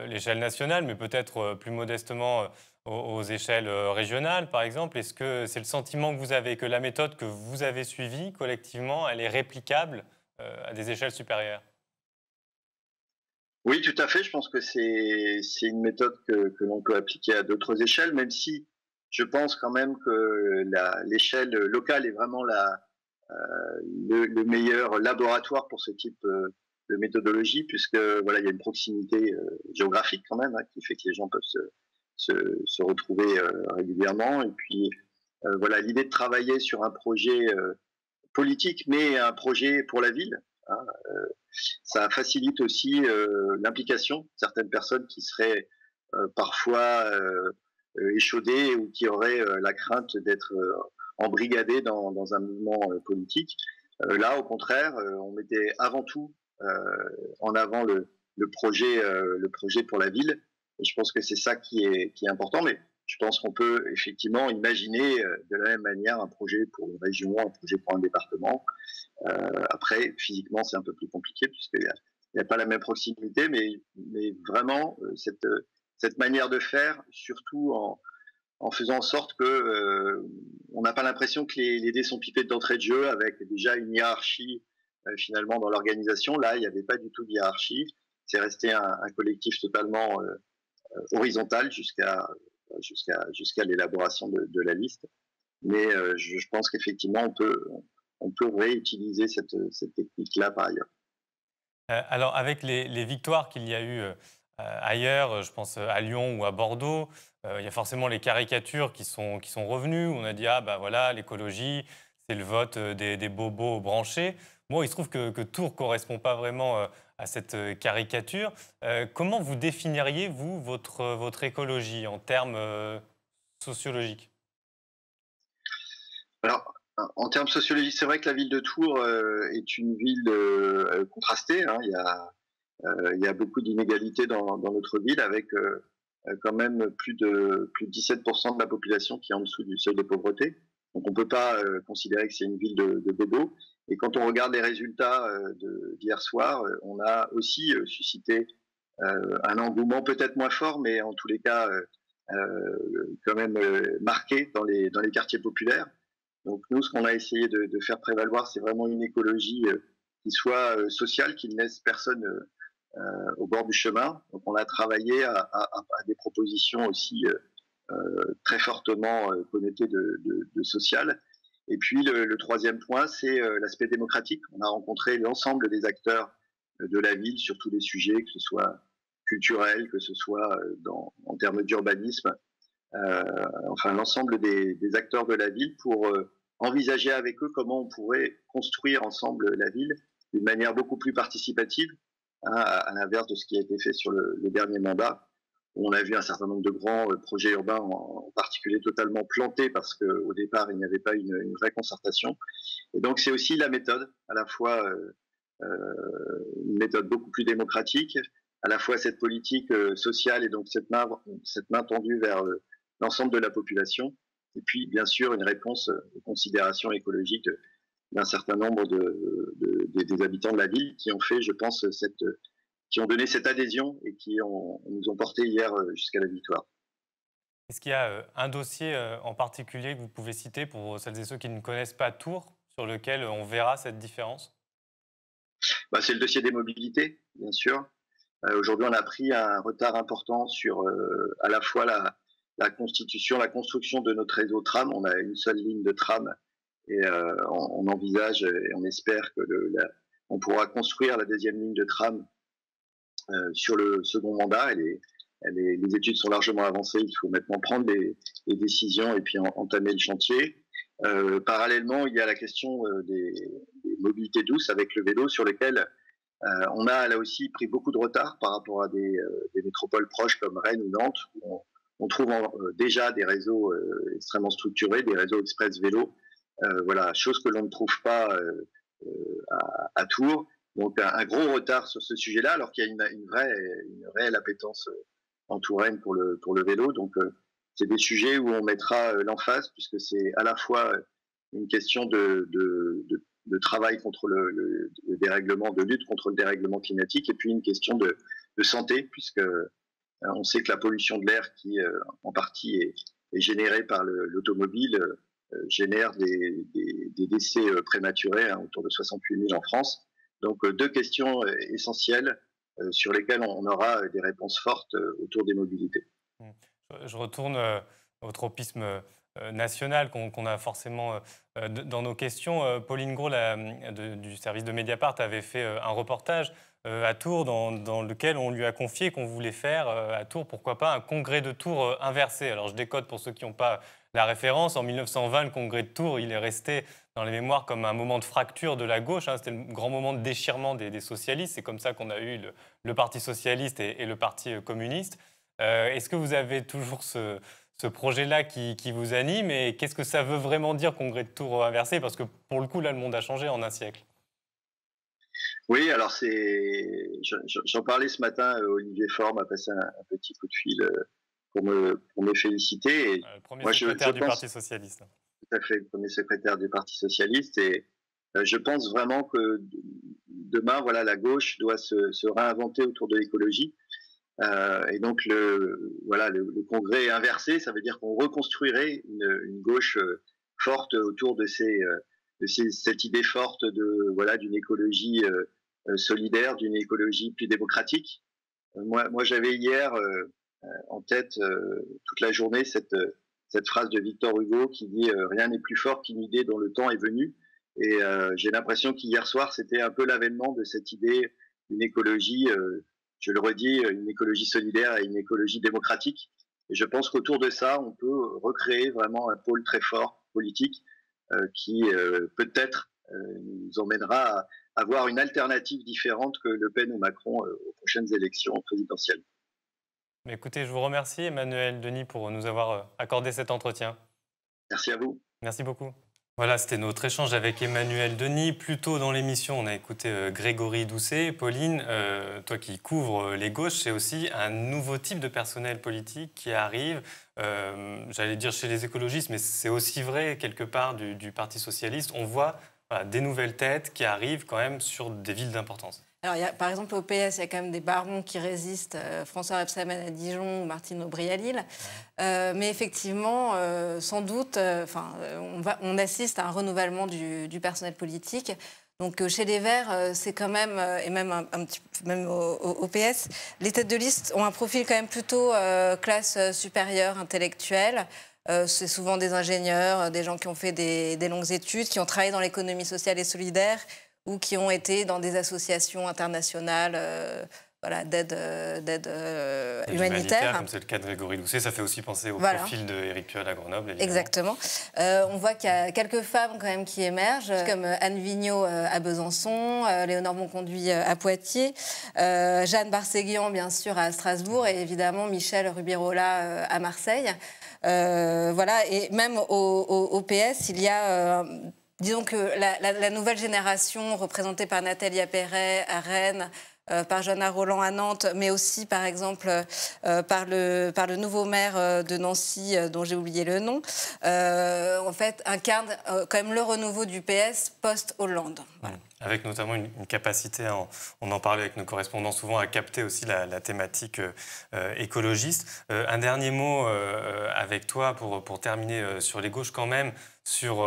l'échelle nationale, mais peut-être plus modestement aux échelles régionales, par exemple. Est-ce que c'est le sentiment que vous avez, que la méthode que vous avez suivie collectivement, elle est réplicable à des échelles supérieures? Oui, tout à fait. Je pense que c'est une méthode que l'on peut appliquer à d'autres échelles, même si je pense quand même que l'échelle locale est vraiment le meilleur laboratoire pour ce type de méthodologie, puisque voilà, il y a une proximité géographique quand même, qui fait que les gens peuvent se retrouver régulièrement. Et puis voilà, l'idée de travailler sur un projet politique, mais un projet pour la ville. Ça facilite aussi l'implication de certaines personnes qui seraient parfois échaudées ou qui auraient la crainte d'être embrigadées dans un mouvement politique. Là, au contraire, on mettait avant tout en avant le projet pour la ville. Et je pense que c'est ça qui est important. Mais je pense qu'on peut effectivement imaginer de la même manière un projet pour une région, un projet pour un département. Après, physiquement, c'est un peu plus compliqué puisqu'il n'y a pas la même proximité, mais vraiment cette manière de faire, surtout en faisant en sorte que on n'a pas l'impression que les dés sont pipés d'entrée de jeu avec déjà une hiérarchie finalement dans l'organisation. Là, il n'y avait pas du tout de hiérarchie. C'est resté un collectif totalement horizontal jusqu'à l'élaboration de la liste. Mais je pense qu'effectivement, on peut réutiliser cette technique-là par ailleurs. Alors, avec les victoires qu'il y a eu ailleurs, je pense à Lyon ou à Bordeaux, il y a forcément les caricatures qui sont revenues. On a dit, ah ben voilà, l'écologie, c'est le vote des bobos branchés. Bon, il se trouve que Tours ne correspond pas vraiment à cette caricature. Comment vous définiriez, vous, votre écologie en termes sociologiques? Alors, en termes sociologiques, c'est vrai que la ville de Tours est une ville contrastée, hein. Il y a beaucoup d'inégalités dans notre ville, avec quand même plus de 17% de la population qui est en dessous du seuil de pauvreté. Donc on ne peut pas considérer que c'est une ville de bobos. Et quand on regarde les résultats d'hier soir, on a aussi suscité un engouement peut-être moins fort, mais en tous les cas quand même marqué dans les quartiers populaires. Donc nous, ce qu'on a essayé de faire prévaloir, c'est vraiment une écologie qui soit sociale, qui ne laisse personne au bord du chemin. Donc on a travaillé à des propositions aussi très fortement connotées de social. Et puis le troisième point, c'est l'aspect démocratique. On a rencontré l'ensemble des acteurs de la ville sur tous les sujets, que ce soit culturel, que ce soit en termes d'urbanisme, enfin l'ensemble des acteurs de la ville pour envisager avec eux comment on pourrait construire ensemble la ville d'une manière beaucoup plus participative, hein, à l'inverse de ce qui a été fait sur le dernier mandat, où on a vu un certain nombre de grands projets urbains, en particulier totalement plantés parce qu'au départ, il n'y avait pas une vraie concertation. Et donc, c'est aussi la méthode, à la fois une méthode beaucoup plus démocratique, à la fois cette politique sociale et donc cette main tendue vers l'ensemble de la population, et puis, bien sûr, une réponse aux considérations écologiques d'un certain nombre des habitants de la ville qui ont fait, je pense, qui ont donné cette adhésion et qui nous ont porté hier jusqu'à la victoire. Est-ce qu'il y a un dossier en particulier que vous pouvez citer pour celles et ceux qui ne connaissent pas Tours, sur lequel on verra cette différence? C'est le dossier des mobilités, bien sûr. Aujourd'hui, on a pris un retard important sur à la fois la construction de notre réseau tram. On a une seule ligne de tram et on envisage et on espère que on pourra construire la deuxième ligne de tram sur le second mandat. Les études sont largement avancées. Il faut maintenant prendre les décisions et puis entamer le chantier. Parallèlement, il y a la question des mobilités douces avec le vélo, sur lesquelles on a là aussi pris beaucoup de retard par rapport à des métropoles proches comme Rennes ou Nantes, où on trouve déjà des réseaux extrêmement structurés, des réseaux express vélo, voilà, chose que l'on ne trouve pas à Tours. Donc un gros retard sur ce sujet-là, alors qu'il y a une réelle appétence en Touraine pour le vélo. Donc c'est des sujets où on mettra l'emphase, puisque c'est à la fois une question de travail contre le dérèglement, de lutte contre le dérèglement climatique, et puis une question de santé, puisque on sait que la pollution de l'air, qui en partie est générée par l'automobile, génère des décès prématurés, hein, autour de 68 000 en France. Donc deux questions essentielles sur lesquelles on aura des réponses fortes autour des mobilités. Je retourne au tropisme national qu'on a forcément dans nos questions. Pauline Gros du service de Mediapart avait fait un reportage à Tours dans lequel on lui a confié qu'on voulait faire à Tours, pourquoi pas, un congrès de Tours inversé. Alors je décode pour ceux qui n'ont pas la référence. En 1920, le congrès de Tours, il est resté dans les mémoires comme un moment de fracture de la gauche, hein. C'était le grand moment de déchirement des socialistes. C'est comme ça qu'on a eu le Parti socialiste et le Parti communiste. Est-ce que vous avez toujours ce projet-là qui vous anime, et qu'est-ce que ça veut vraiment dire, congrès de Tours inversé? Parce que pour le coup, là, le monde a changé en un siècle. Oui, alors j'en parlais ce matin, Olivier Faure m'a passé un petit coup de fil pour me féliciter. Et le premier secrétaire du Parti socialiste. Tout à fait, le premier secrétaire du Parti socialiste. Et je pense vraiment que demain, voilà, la gauche doit se réinventer autour de l'écologie. Et donc le congrès inversé, ça veut dire qu'on reconstruirait une gauche forte autour de cette idée forte d'une écologie solidaire, d'une écologie plus démocratique. Moi j'avais hier en tête toute la journée cette phrase de Victor Hugo qui dit rien n'est plus fort qu'une idée dont le temps est venu. Et j'ai l'impression qu'hier soir c'était un peu l'avènement de cette idée d'une écologie, je le redis, une écologie solidaire et une écologie démocratique. Et je pense qu'autour de ça, on peut recréer vraiment un pôle très fort politique qui peut-être nous emmènera à avoir une alternative différente que Le Pen ou Macron aux prochaines élections présidentielles. Écoutez, je vous remercie Emmanuel Denis pour nous avoir accordé cet entretien. Merci à vous. Merci beaucoup. Voilà, c'était notre échange avec Emmanuel Denis. Plus tôt dans l'émission, on a écouté Grégory Doucet. Pauline, toi qui couvres les gauches, c'est aussi un nouveau type de personnel politique qui arrive, j'allais dire chez les écologistes, mais c'est aussi vrai quelque part du Parti socialiste. On voit des nouvelles têtes qui arrivent quand même sur des villes d'importance. Alors, par exemple, au PS, il y a quand même des barons qui résistent, François Rebsamen à Dijon ou Martine Aubry à Lille. Mais effectivement, sans doute, on assiste à un renouvellement du personnel politique. Donc, chez les Verts, c'est quand même, et même un petit peu même au PS, les têtes de liste ont un profil quand même plutôt classe supérieure, intellectuelle. C'est souvent des ingénieurs, des gens qui ont fait des longues études, qui ont travaillé dans l'économie sociale et solidaire, ou qui ont été dans des associations internationales d'aide humanitaire. Comme c'est le cas de Grégory Doucet, ça fait aussi penser au profil d'Éric Piolle à Grenoble. Évidemment. Exactement. On voit qu'il y a quelques femmes quand même qui émergent, comme Anne Vigneault à Besançon, Léonore Monconduit à Poitiers, Jeanne Barséguian, bien sûr, à Strasbourg, et évidemment Michel Rubirola à Marseille. Et même au PS, il y a... disons que la nouvelle génération, représentée par Nathalie Appéré à Rennes, par Johanna Roland à Nantes, mais aussi, par exemple, par le nouveau maire de Nancy, dont j'ai oublié le nom, en fait, incarne quand même le renouveau du PS post-Hollande. Voilà. Avec notamment une capacité, on en parlait avec nos correspondants souvent, à capter aussi la thématique écologiste. Un dernier mot avec toi pour terminer sur les gauches quand même, sur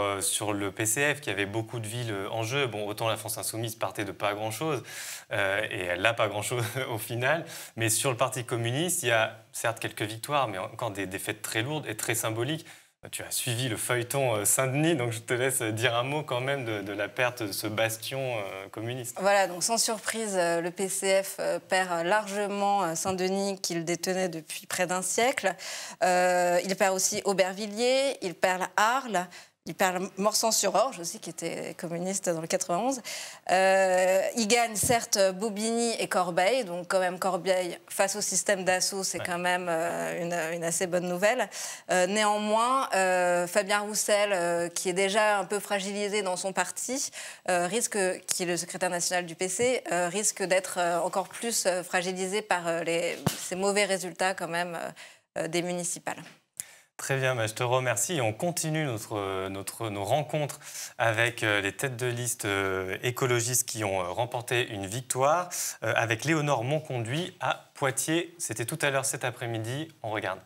le PCF qui avait beaucoup de villes en jeu. Bon, autant la France Insoumise partait de pas grand-chose et elle n'a pas grand-chose au final. Mais sur le Parti communiste, il y a certes quelques victoires, mais encore des défaites très lourdes et très symboliques. Tu as suivi le feuilleton Saint-Denis, donc je te laisse dire un mot quand même de la perte de ce bastion communiste. Voilà, donc sans surprise, le PCF perd largement Saint-Denis qu'il détenait depuis près d'un siècle. Il perd aussi Aubervilliers, il perd Arles. Il perd Morsan-sur-Orge aussi, qui était communiste dans le 91. Il gagne certes Bobigny et Corbeil, donc quand même Corbeil face au système d'assaut, c'est quand même une assez bonne nouvelle. Néanmoins, Fabien Roussel, qui est déjà un peu fragilisé dans son parti, qui est le secrétaire national du PC, risque d'être encore plus fragilisé par ces mauvais résultats quand même des municipales. Très bien, je te remercie. On continue nos rencontres avec les têtes de liste écologistes qui ont remporté une victoire, avec Léonore Monconduit à Poitiers. C'était tout à l'heure cet après-midi. On regarde.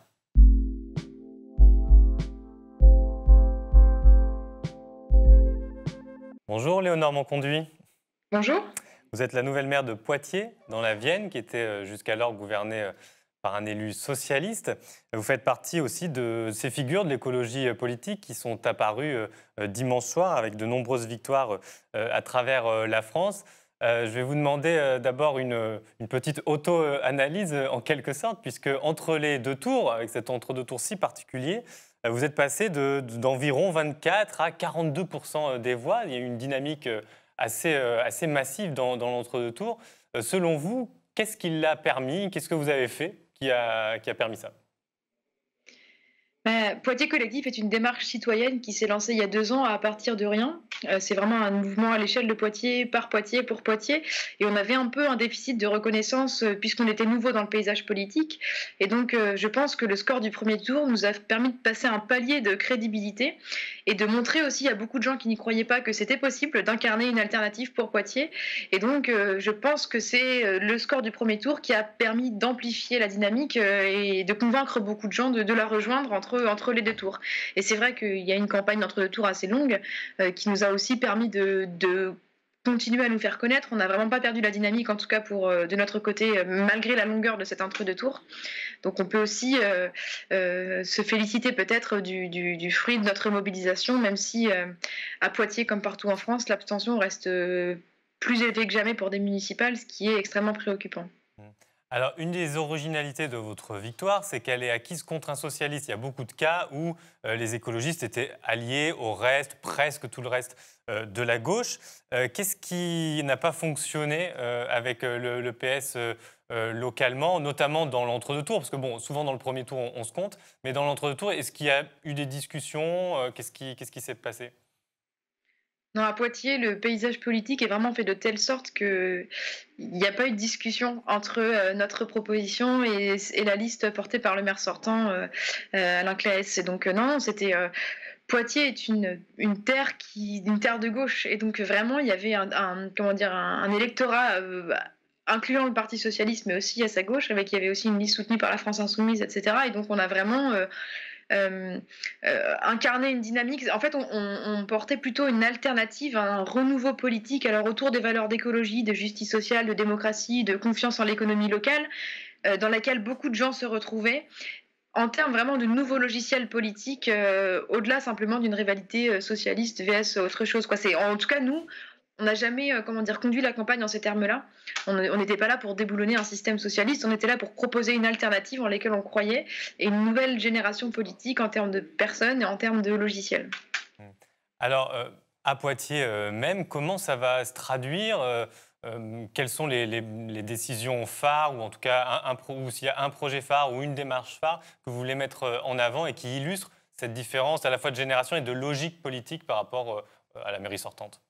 Bonjour Léonore Monconduit. Bonjour. Vous êtes la nouvelle maire de Poitiers, dans la Vienne, qui était jusqu'alors gouvernée par un élu socialiste. Vous faites partie aussi de ces figures de l'écologie politique qui sont apparues dimanche soir avec de nombreuses victoires à travers la France. Je vais vous demander d'abord une petite auto-analyse en quelque sorte, puisque entre les deux tours, avec cet entre-deux-tours si particulier, vous êtes passé d'environ 24 à 42% des voix. Il y a eu une dynamique assez massive dans l'entre-deux tours. Selon vous, qu'est-ce qui l'a permis? Qu'est-ce que vous avez fait qui a permis ça? Poitiers Collectif est une démarche citoyenne qui s'est lancée il y a 2 ans à partir de rien. C'est vraiment un mouvement à l'échelle de Poitiers, par Poitiers, pour Poitiers. Et on avait un peu un déficit de reconnaissance puisqu'on était nouveau dans le paysage politique. Et donc, je pense que le score du premier tour nous a permis de passer un palier de crédibilité et de montrer aussi à beaucoup de gens qui n'y croyaient pas que c'était possible d'incarner une alternative pour Poitiers. Et donc, je pense que c'est le score du premier tour qui a permis d'amplifier la dynamique et de convaincre beaucoup de gens de la rejoindre entre les deux tours. Et c'est vrai qu'il y a une campagne d'entre-deux tours assez longue qui nous a aussi permis de continuer à nous faire connaître. On n'a vraiment pas perdu la dynamique, en tout cas de notre côté, malgré la longueur de cet entre-deux tours. Donc on peut aussi se féliciter peut-être du fruit de notre mobilisation, même si à Poitiers, comme partout en France, l'abstention reste plus élevée que jamais pour des municipales, ce qui est extrêmement préoccupant. Alors, une des originalités de votre victoire, c'est qu'elle est acquise contre un socialiste. Il y a beaucoup de cas où les écologistes étaient alliés au reste, presque tout le reste de la gauche. Qu'est-ce qui n'a pas fonctionné avec le PS localement, notamment dans l'entre-deux tours? Parce que bon, souvent dans le premier tour, on se compte, mais dans l'entre-deux tours, est-ce qu'il y a eu des discussions? Qu'est-ce qui s'est passé? Non, à Poitiers, le paysage politique est vraiment fait de telle sorte qu'il n'y a pas eu de discussion entre notre proposition et la liste portée par le maire sortant, Alain Claes. Et donc, non, c'était. Poitiers est une terre de gauche. Et donc, vraiment, il y avait un électorat. Incluant le Parti socialiste, mais aussi à sa gauche, il y avait aussi une liste soutenue par la France insoumise, etc. Et donc, on a vraiment incarner une dynamique. En fait, on portait plutôt une alternative, un renouveau politique, alors autour des valeurs d'écologie, de justice sociale, de démocratie, de confiance en l'économie locale, dans laquelle beaucoup de gens se retrouvaient, en termes vraiment de nouveaux logiciels politiques, au-delà simplement d'une rivalité socialiste vs autre chose. En tout cas, nous, on n'a jamais conduit la campagne en ces termes-là. On n'était pas là pour déboulonner un système socialiste, on était là pour proposer une alternative en laquelle on croyait et une nouvelle génération politique en termes de personnes et en termes de logiciels. Alors, à Poitiers même, comment ça va se traduire? Quelles sont les décisions phares, ou en tout cas ou s'il y a un projet phare ou une démarche phare que vous voulez mettre en avant et qui illustre cette différence à la fois de génération et de logique politique par rapport à la mairie sortante?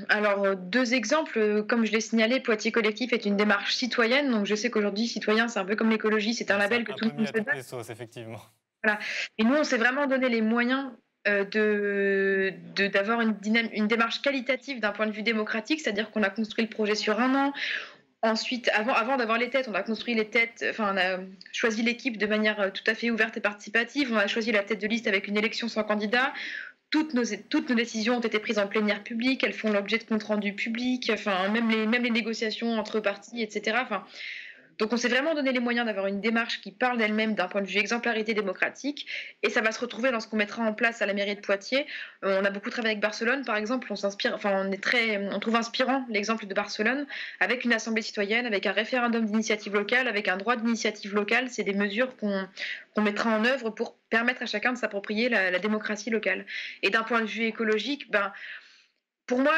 Alors, deux exemples. Comme je l'ai signalé, Poitiers Collectif est une démarche citoyenne. Donc, je sais qu'aujourd'hui, citoyen, c'est un peu comme l'écologie, c'est un label que tout le monde se donne. Les sauces, effectivement. Voilà. Et nous, on s'est vraiment donné les moyens d'avoir une démarche qualitative d'un point de vue démocratique, c'est-à-dire qu'on a construit le projet sur un an. Ensuite, avant d'avoir les têtes, on a construit les têtes, on a choisi l'équipe de manière tout à fait ouverte et participative. On a choisi la tête de liste avec une élection sans candidat. Toutes nos décisions ont été prises en plénière publique, elles font l'objet de comptes rendus publics, même les négociations entre partis, etc. Donc on s'est vraiment donné les moyens d'avoir une démarche qui parle d'elle-même d'un point de vue exemplarité démocratique, et ça va se retrouver dans ce qu'on mettra en place à la mairie de Poitiers. On a beaucoup travaillé avec Barcelone, par exemple. On trouve inspirant l'exemple de Barcelone, avec une assemblée citoyenne, avec un référendum d'initiative locale, avec un droit d'initiative locale. C'est des mesures qu'on mettra en œuvre pour permettre à chacun de s'approprier la démocratie locale. Et d'un point de vue écologique, pour moi,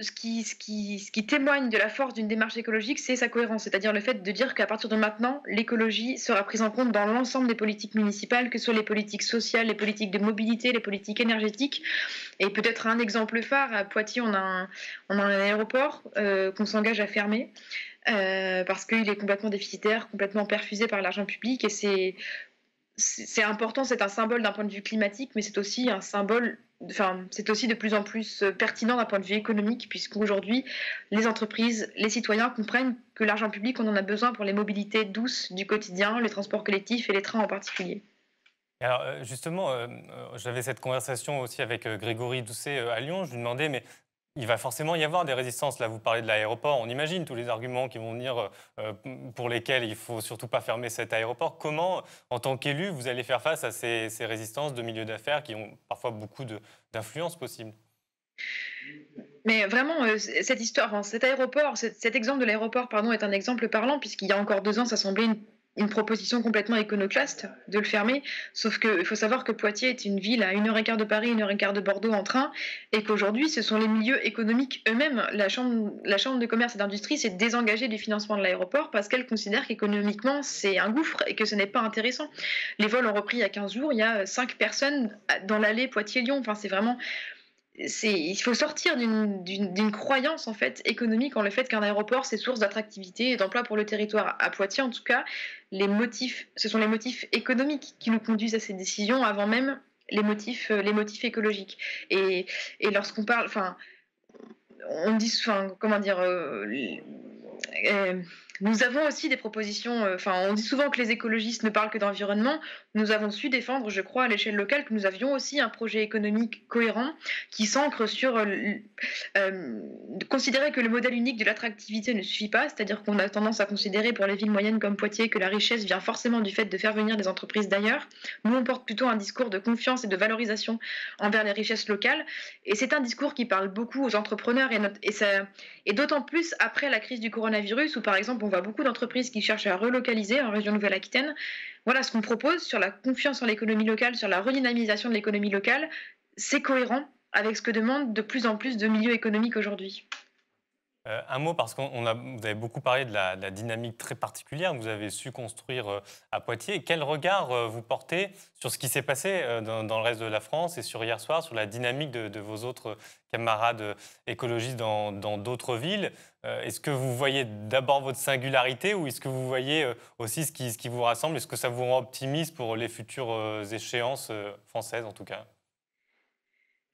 ce qui témoigne de la force d'une démarche écologique, c'est sa cohérence, c'est-à-dire le fait de dire qu'à partir de maintenant, l'écologie sera prise en compte dans l'ensemble des politiques municipales, que ce soit les politiques sociales, les politiques de mobilité, les politiques énergétiques. Et peut-être un exemple phare, à Poitiers, on a un aéroport qu'on s'engage à fermer parce qu'il est complètement déficitaire, complètement perfusé par l'argent public, et c'est important, c'est un symbole d'un point de vue climatique, mais c'est aussi un symbole, c'est aussi de plus en plus pertinent d'un point de vue économique, puisqu'aujourd'hui, les entreprises, les citoyens comprennent que l'argent public, on en a besoin pour les mobilités douces du quotidien, les transports collectifs et les trains en particulier. Alors justement, j'avais cette conversation aussi avec Grégory Doucet à Lyon. Je lui demandais, mais il va forcément y avoir des résistances. Là, vous parlez de l'aéroport. On imagine tous les arguments qui vont venir pour lesquels il ne faut surtout pas fermer cet aéroport. Comment, en tant qu'élu, vous allez faire face à ces résistances de milieux d'affaires qui ont parfois beaucoup d'influence possible? Mais vraiment, cette histoire, cet exemple de l'aéroport, est un exemple parlant, puisqu'il y a encore 2 ans, ça semblait une proposition complètement iconoclaste de le fermer, sauf qu'il faut savoir que Poitiers est une ville à 1h15 de Paris, 1h15 de Bordeaux en train, et qu'aujourd'hui, ce sont les milieux économiques eux-mêmes. La Chambre de commerce et d'industrie s'est désengagée du financement de l'aéroport parce qu'elle considère qu'économiquement, c'est un gouffre et que ce n'est pas intéressant. Les vols ont repris il y a 15 jours, il y a 5 personnes dans l'allée Poitiers-Lyon. C'est vraiment... il faut sortir d'une croyance en fait économique en le fait qu'un aéroport c'est source d'attractivité et d'emploi pour le territoire. À Poitiers en tout cas, ce sont les motifs économiques qui nous conduisent à ces décisions avant même les motifs écologiques. Et lorsqu'on parle, on dit, nous avons aussi des propositions, on dit souvent que les écologistes ne parlent que d'environnement. Nous avons su défendre, je crois, à l'échelle locale, que nous avions aussi un projet économique cohérent qui s'ancre sur considérer que le modèle unique de l'attractivité ne suffit pas, c'est-à-dire qu'on a tendance à considérer pour les villes moyennes comme Poitiers que la richesse vient forcément du fait de faire venir des entreprises d'ailleurs. Nous, on porte plutôt un discours de confiance et de valorisation envers les richesses locales, et c'est un discours qui parle beaucoup aux entrepreneurs, et d'autant plus après la crise du coronavirus, où par exemple on voit beaucoup d'entreprises qui cherchent à relocaliser en région Nouvelle-Aquitaine. Voilà ce qu'on propose sur la confiance en l'économie locale, sur la redynamisation de l'économie locale. C'est cohérent avec ce que demandent de plus en plus de milieux économiques aujourd'hui. Un mot, parce que vous avez beaucoup parlé de la dynamique très particulière que vous avez su construire à Poitiers. Quel regard vous portez sur ce qui s'est passé dans le reste de la France et sur hier soir, sur la dynamique de vos autres camarades écologistes dans d'autres villes? Est-ce que vous voyez d'abord votre singularité ou est-ce que vous voyez aussi ce qui vous rassemble? Est-ce que ça vous rend optimiste pour les futures échéances françaises en tout cas?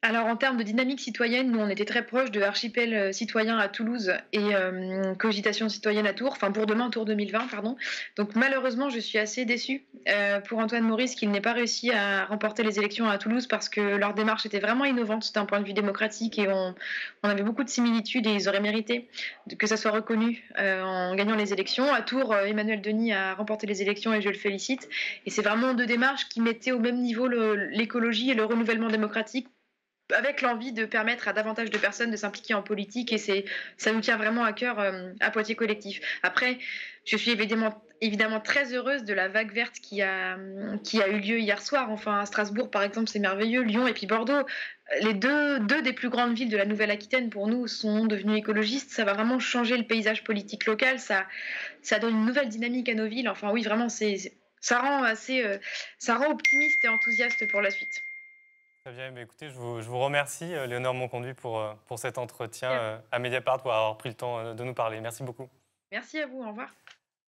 Alors en termes de dynamique citoyenne, nous on était très proche de Archipel citoyen à Toulouse et Cogitation citoyenne à Tours, enfin pour demain, Tours 2020, pardon. Donc malheureusement, je suis assez déçue pour Antoine Maurice qu'il n'ait pas réussi à remporter les élections à Toulouse parce que leur démarche était vraiment innovante d'un point de vue démocratique et on avait beaucoup de similitudes et ils auraient mérité que ça soit reconnu en gagnant les élections. À Tours, Emmanuel Denis a remporté les élections et je le félicite. Et c'est vraiment deux démarches qui mettaient au même niveau l'écologie et le renouvellement démocratique, avec l'envie de permettre à davantage de personnes de s'impliquer en politique, et ça nous tient vraiment à cœur à Poitiers Collectif. Après, je suis évidemment très heureuse de la vague verte qui a eu lieu hier soir. Enfin, à Strasbourg, par exemple, c'est merveilleux, Lyon et puis Bordeaux. Les deux des plus grandes villes de la Nouvelle-Aquitaine, pour nous, sont devenues écologistes. Ça va vraiment changer le paysage politique local, ça donne une nouvelle dynamique à nos villes. Enfin oui, vraiment, ça rend optimiste et enthousiaste pour la suite. Très bien, mais écoutez, je vous remercie, Léonore Monconduit, pour cet entretien à Mediapart, pour avoir pris le temps de nous parler. Merci beaucoup. Merci à vous, au revoir.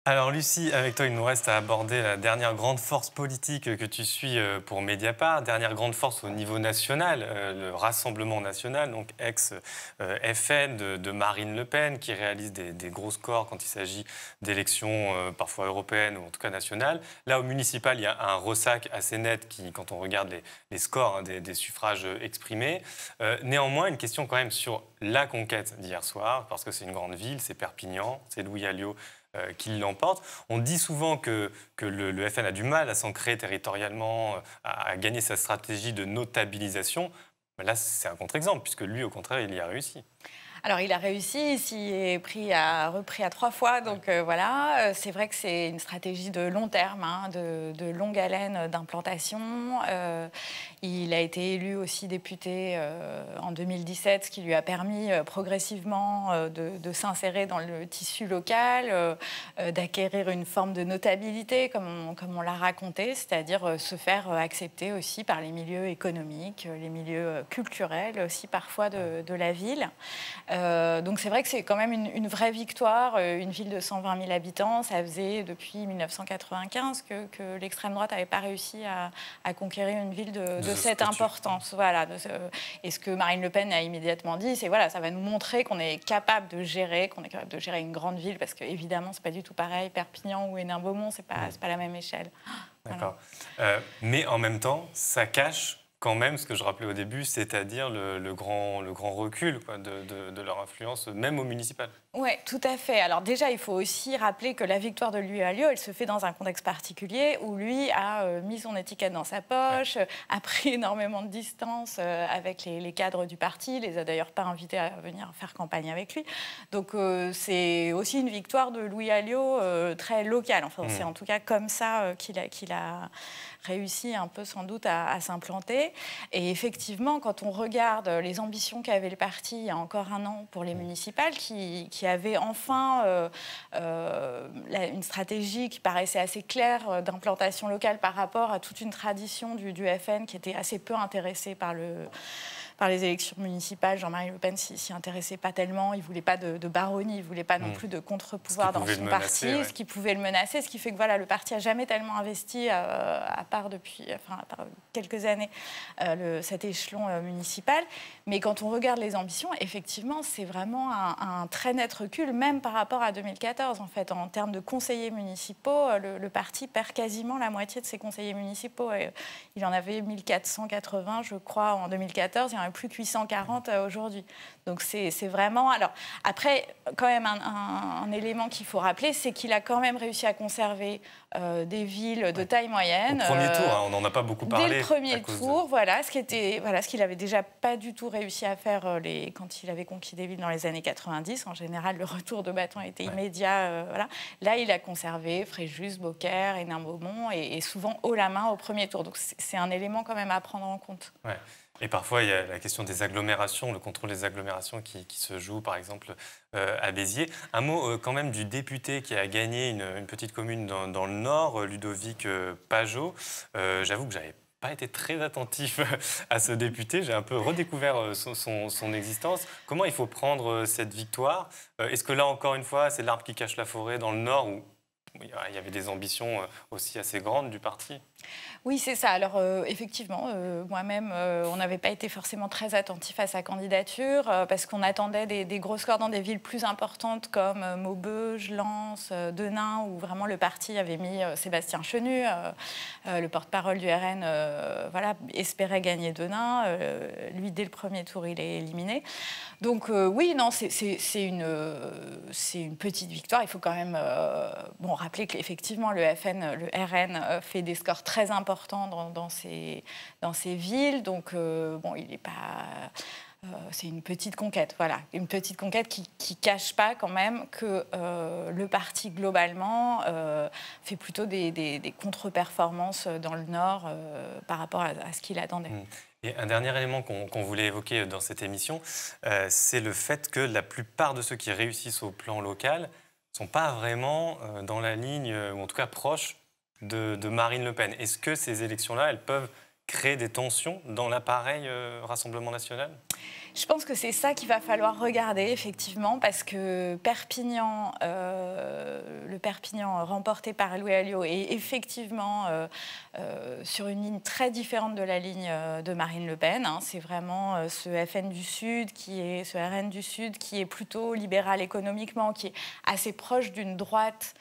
Alors Lucie, avec toi, il nous reste à aborder la dernière grande force politique que tu suis pour Mediapart, dernière grande force au niveau national, le Rassemblement national, donc ex-FN de Marine Le Pen, qui réalise des gros scores quand il s'agit d'élections parfois européennes ou en tout cas nationales. Là, au municipal, il y a un ressac assez net qui, quand on regarde les scores des suffrages exprimés. Néanmoins, une question quand même sur la conquête d'hier soir, parce que c'est une grande ville, c'est Perpignan, c'est Louis Alliot qui l'emporte. On dit souvent que le FN a du mal à s'ancrer territorialement, à gagner sa stratégie de notabilisation. Mais là, c'est un contre-exemple, puisque lui, au contraire, il y a réussi. Alors, il a réussi, il s'y est repris à 3 fois. Donc voilà, c'est vrai que c'est une stratégie de long terme, hein, de longue haleine d'implantation. Il a été élu aussi député en 2017, ce qui lui a permis progressivement de s'insérer dans le tissu local, d'acquérir une forme de notabilité, comme on l'a raconté, c'est-à-dire se faire accepter aussi par les milieux économiques, les milieux culturels aussi parfois de la ville. Donc c'est vrai que c'est quand même une vraie victoire. Une ville de 120 000 habitants, ça faisait depuis 1995 que l'extrême droite n'avait pas réussi à conquérir une ville de cette importance. Voilà. Et ce que Marine Le Pen a immédiatement dit, c'est voilà, ça va nous montrer qu'on est capable de gérer une grande ville, parce qu'évidemment, c'est pas du tout pareil. Perpignan ou Hénin-Beaumont, c'est pas la même échelle. D'accord. Voilà. Mais en même temps, ça cache quand même ce que je rappelais au début, c'est-à-dire le grand recul de leur influence, même au municipal. Oui, tout à fait. Alors déjà, il faut aussi rappeler que la victoire de Louis Alliot, elle se fait dans un contexte particulier où lui a mis son étiquette dans sa poche, a pris énormément de distance avec les cadres du parti, les a d'ailleurs pas invités à venir faire campagne avec lui. Donc c'est aussi une victoire de Louis Alliot très locale. Enfin, c'est en tout cas comme ça qu'il a réussi un peu sans doute à s'implanter. Et effectivement, quand on regarde les ambitions qu'avait le parti il y a encore un an pour les municipales, qui avait enfin une stratégie qui paraissait assez claire d'implantation locale par rapport à toute une tradition du FN qui était assez peu intéressée par les élections municipales. Jean-Marie Le Pen s'y intéressait pas tellement, il ne voulait pas de baronnie, il ne voulait pas non plus de contre-pouvoir dans son parti, ce qui pouvait le menacer, ce qui fait que voilà, le parti n'a jamais tellement investi, à part quelques années, cet échelon municipal. Mais quand on regarde les ambitions, effectivement, c'est vraiment un très net recul, même par rapport à 2014. En fait, en termes de conseillers municipaux, le parti perd quasiment la moitié de ses conseillers municipaux. Il en avait 1480, je crois, en 2014. Il y en a plus que 840 aujourd'hui. Donc c'est vraiment... Alors après, quand même, un élément qu'il faut rappeler, c'est qu'il a quand même réussi à conserver des villes de taille moyenne. Au premier tour, hein, on n'en a pas beaucoup parlé. Dès le premier tour, voilà, ce qu'il n'avait déjà pas du tout réussi à faire quand il avait conquis des villes dans les années 90. En général, le retour de bâton était immédiat. Voilà. Là, il a conservé Fréjus, Beaucaire, Hénin-Beaumont et souvent haut la main au premier tour. Donc c'est un élément quand même à prendre en compte. Ouais. Et parfois, il y a la question des agglomérations, le contrôle des agglomérations qui se joue, par exemple, à Béziers. Un mot quand même du député qui a gagné une petite commune dans le Nord, Ludovic Pajot. J'avoue que j'avais pas été très attentif à ce député. J'ai un peu redécouvert son existence. Comment il faut prendre cette victoire? Est-ce que là, encore une fois, c'est l'arbre qui cache la forêt dans le Nord où il y avait des ambitions aussi assez grandes du parti? Oui, c'est ça. Alors, effectivement, moi-même, on n'avait pas été forcément très attentif à sa candidature parce qu'on attendait des gros scores dans des villes plus importantes comme Maubeuge, Lens, Denain, où vraiment le parti avait mis Sébastien Chenu, le porte-parole du RN, voilà, espérait gagner Denain. Lui, dès le premier tour, il est éliminé. Donc, oui, non, c'est une petite victoire. Il faut quand même rappeler qu'effectivement, le RN fait des scores très importants dans ces villes. Donc, il n'est pas... c'est une petite conquête, voilà. Une petite conquête qui ne cache pas quand même que le parti, globalement, fait plutôt des contre-performances dans le Nord par rapport à ce qu'il attendait. Et un dernier élément qu'on voulait évoquer dans cette émission, c'est le fait que la plupart de ceux qui réussissent au plan local ne sont pas vraiment dans la ligne, ou en tout cas proches, de Marine Le Pen. Est-ce que ces élections-là, elles peuvent créer des tensions dans l'appareil Rassemblement national? Je pense que c'est ça qu'il va falloir regarder, effectivement, parce que Perpignan, le Perpignan remporté par Louis Alliot est effectivement sur une ligne très différente de la ligne de Marine Le Pen. Hein. C'est vraiment ce FN du Sud, ce RN du Sud, qui est plutôt libéral économiquement, qui est assez proche d'une droite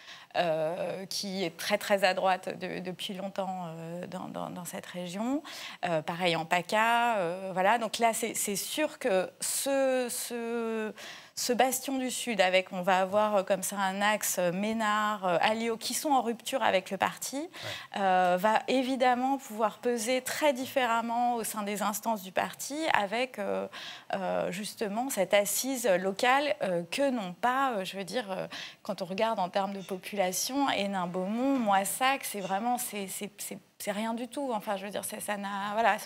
qui est très très à droite depuis longtemps dans cette région. Pareil en PACA. Voilà. Donc là, c'est sûr que ce bastion du Sud, on va avoir comme ça un axe Ménard, Alliot, qui sont en rupture avec le parti, va évidemment pouvoir peser très différemment au sein des instances du parti avec justement cette assise locale que n'ont pas, je veux dire, quand on regarde en termes de population, Hénin-Beaumont, Moissac, c'est vraiment... C'est rien du tout. Enfin, je veux dire, c'est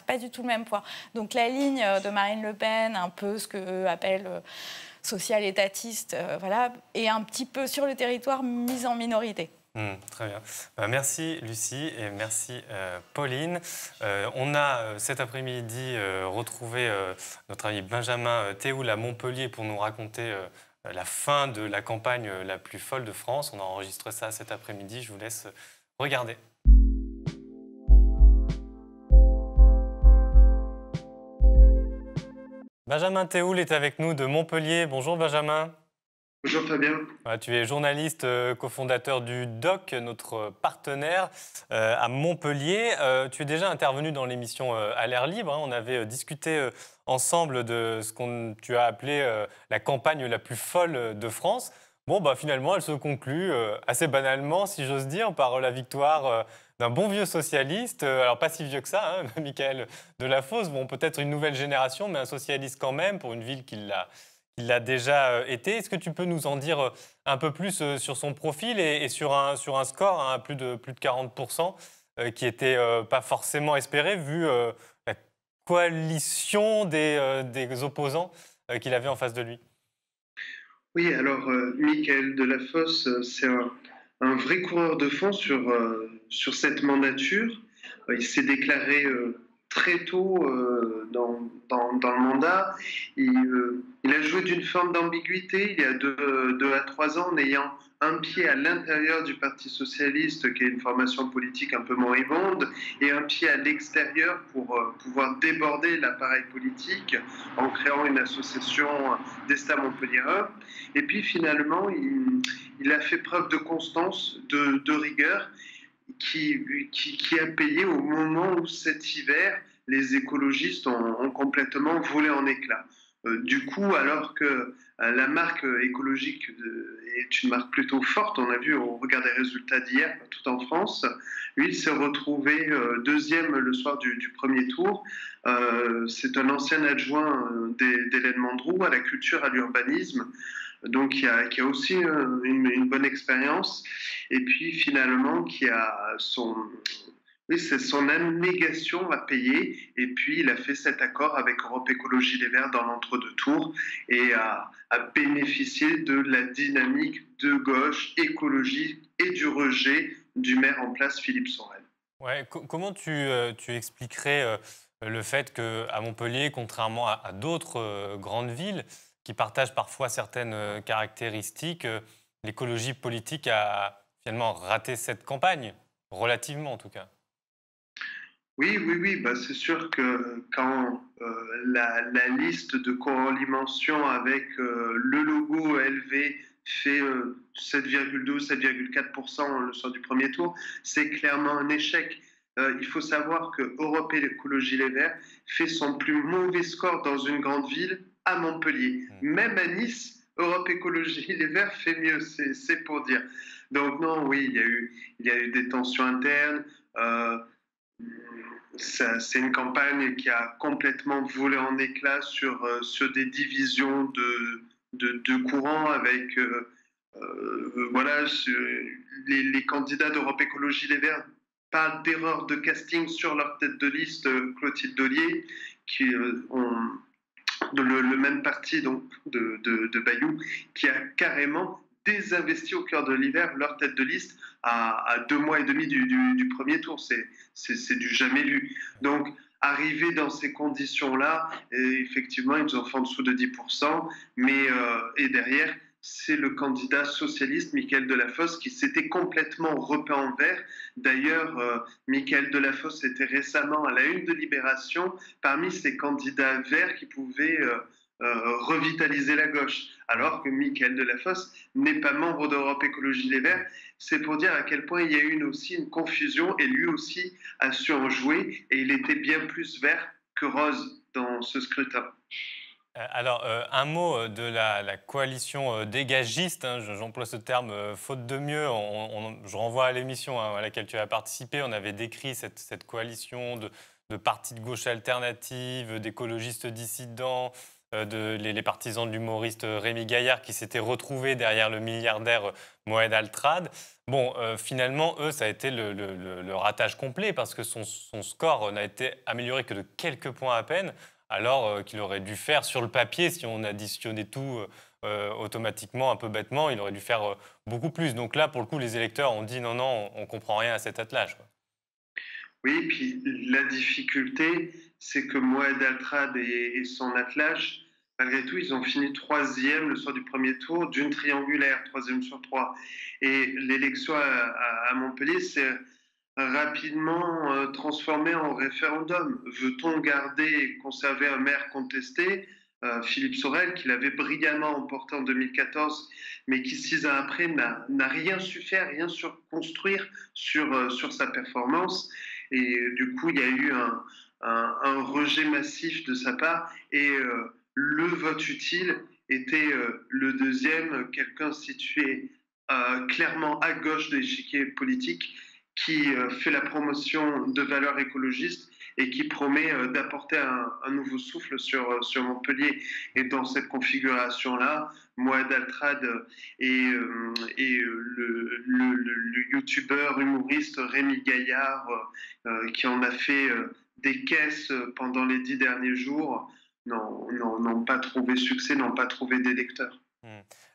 pas du tout le même poids. Donc la ligne de Marine Le Pen, un peu ce qu'eux appellent social-étatiste, voilà, est un petit peu sur le territoire mise en minorité. Très bien. Merci Lucie et merci Pauline. On a cet après-midi retrouvé notre ami Benjamin Théoul à Montpellier pour nous raconter la fin de la campagne la plus folle de France. On a enregistré ça cet après-midi. Je vous laisse regarder. Benjamin Théoul est avec nous de Montpellier. Bonjour Benjamin. Bonjour Fabien. Tu es journaliste, cofondateur du DOC, notre partenaire à Montpellier. Tu es déjà intervenu dans l'émission À l'air libre. On avait discuté ensemble de ce que tu as appelé la campagne la plus folle de France. Bon, finalement, elle se conclut assez banalement, si j'ose dire, par la victoire d'un bon vieux socialiste. Alors, pas si vieux que ça, hein, Michael Delafosse. Bon, peut-être une nouvelle génération, mais un socialiste quand même, pour une ville qui l'a déjà été. Est-ce que tu peux nous en dire un peu plus sur son profil et sur un score à plus de 40%, qui n'était pas forcément espéré, vu la coalition des opposants qu'il avait en face de lui? Oui, alors Michael Delafosse, c'est un vrai coureur de fond sur cette mandature. Il s'est déclaré très tôt dans le mandat. Il a joué d'une forme d'ambiguïté il y a 2 à 3 ans, en ayant un pied à l'intérieur du Parti socialiste, qui est une formation politique un peu moribonde, et un pied à l'extérieur pour pouvoir déborder l'appareil politique en créant une association d'État montpelliérain. Et puis finalement, il a fait preuve de constance, de rigueur, qui a payé au moment où cet hiver, les écologistes ont complètement volé en éclats. Du coup, alors que la marque écologique est une marque plutôt forte, on a vu au regard des résultats d'hier, tout en France, lui, il s'est retrouvé deuxième le soir du premier tour. C'est un ancien adjoint d'Hélène Mandroux à la culture, à l'urbanisme, donc qui a aussi une bonne expérience, et puis finalement qui a c'est son abnégation à payer, et puis il a fait cet accord avec Europe Écologie Les Verts dans l'entre-deux tours et a bénéficié de la dynamique de gauche écologique et du rejet du maire en place Philippe Sorel. Ouais, comment tu expliquerais le fait qu'à Montpellier, contrairement à d'autres grandes villes qui partagent parfois certaines caractéristiques, l'écologie politique a finalement raté cette campagne, relativement en tout cas? Oui, bah, c'est sûr que quand la liste de co-alimentation avec le logo LV fait 7,2, 7,4% le soir du premier tour, c'est clairement un échec. Il faut savoir que Europe Écologie Les Verts fait son plus mauvais score dans une grande ville à Montpellier. Même à Nice, Europe Écologie Les Verts fait mieux, c'est pour dire. Donc non, oui, il y a eu des tensions internes. C'est une campagne qui a complètement volé en éclats sur des divisions de courants avec voilà, les candidats d'Europe Écologie Les Verts parlent d'erreurs de casting sur leur tête de liste, Clotilde Dollier, qui ont le même parti donc, de Bayou, qui a carrément désinvesti au cœur de l'hiver leur tête de liste à 2 mois et demi du premier tour. C'est du jamais vu. Donc, arriver dans ces conditions-là, effectivement, ils ont fait en dessous de 10%, mais et derrière, c'est le candidat socialiste, Mickaël Delafosse, qui s'était complètement repeint en vert. D'ailleurs, Mickaël Delafosse était récemment à la une de Libération parmi ces candidats verts qui pouvaient revitaliser la gauche, alors que Mickaël Delafosse n'est pas membre d'Europe Écologie Les Verts. C'est pour dire à quel point il y a eu aussi une confusion, et lui aussi a su en jouer, et il était bien plus vert que rose dans ce scrutin. Alors, un mot de la coalition dégagiste, hein, j'emploie ce terme faute de mieux, je renvoie à l'émission à laquelle tu as participé, on avait décrit cette coalition de partis de gauche alternative, d'écologistes dissidents, les partisans de l'humoriste Rémi Gaillard qui s'étaient retrouvés derrière le milliardaire Moed Altrad. Bon, finalement, eux, ça a été le ratage complet parce que son score n'a été amélioré que de quelques points à peine, alors qu'il aurait dû faire sur le papier, si on additionnait tout automatiquement, un peu bêtement, il aurait dû faire beaucoup plus. Donc là, pour le coup, les électeurs ont dit non, on ne comprend rien à cet attelage, quoi. Oui, puis la difficulté, c'est que Moed Altrad et son attelage, malgré tout, ils ont fini 3e le soir du premier tour d'une triangulaire, 3e sur 3. Et l'élection à Montpellier s'est rapidement transformée en référendum. Veut-on garder et conserver un maire contesté, Philippe Sorel, qui l'avait brillamment emporté en 2014, mais qui 6 ans après n'a rien su faire, rien su construire sur sa performance. Et du coup, il y a eu un rejet massif de sa part, et le vote utile était le deuxième, quelqu'un situé clairement à gauche de l'échiquier politique, qui fait la promotion de valeurs écologistes et qui promet d'apporter un nouveau souffle sur Montpellier. Et dans cette configuration-là, Moed Altrad et le youtubeur humoriste Rémi Gaillard, qui en a fait des caisses pendant les 10 derniers jours, n'ont pas trouvé succès, n'ont pas trouvé d'électeurs.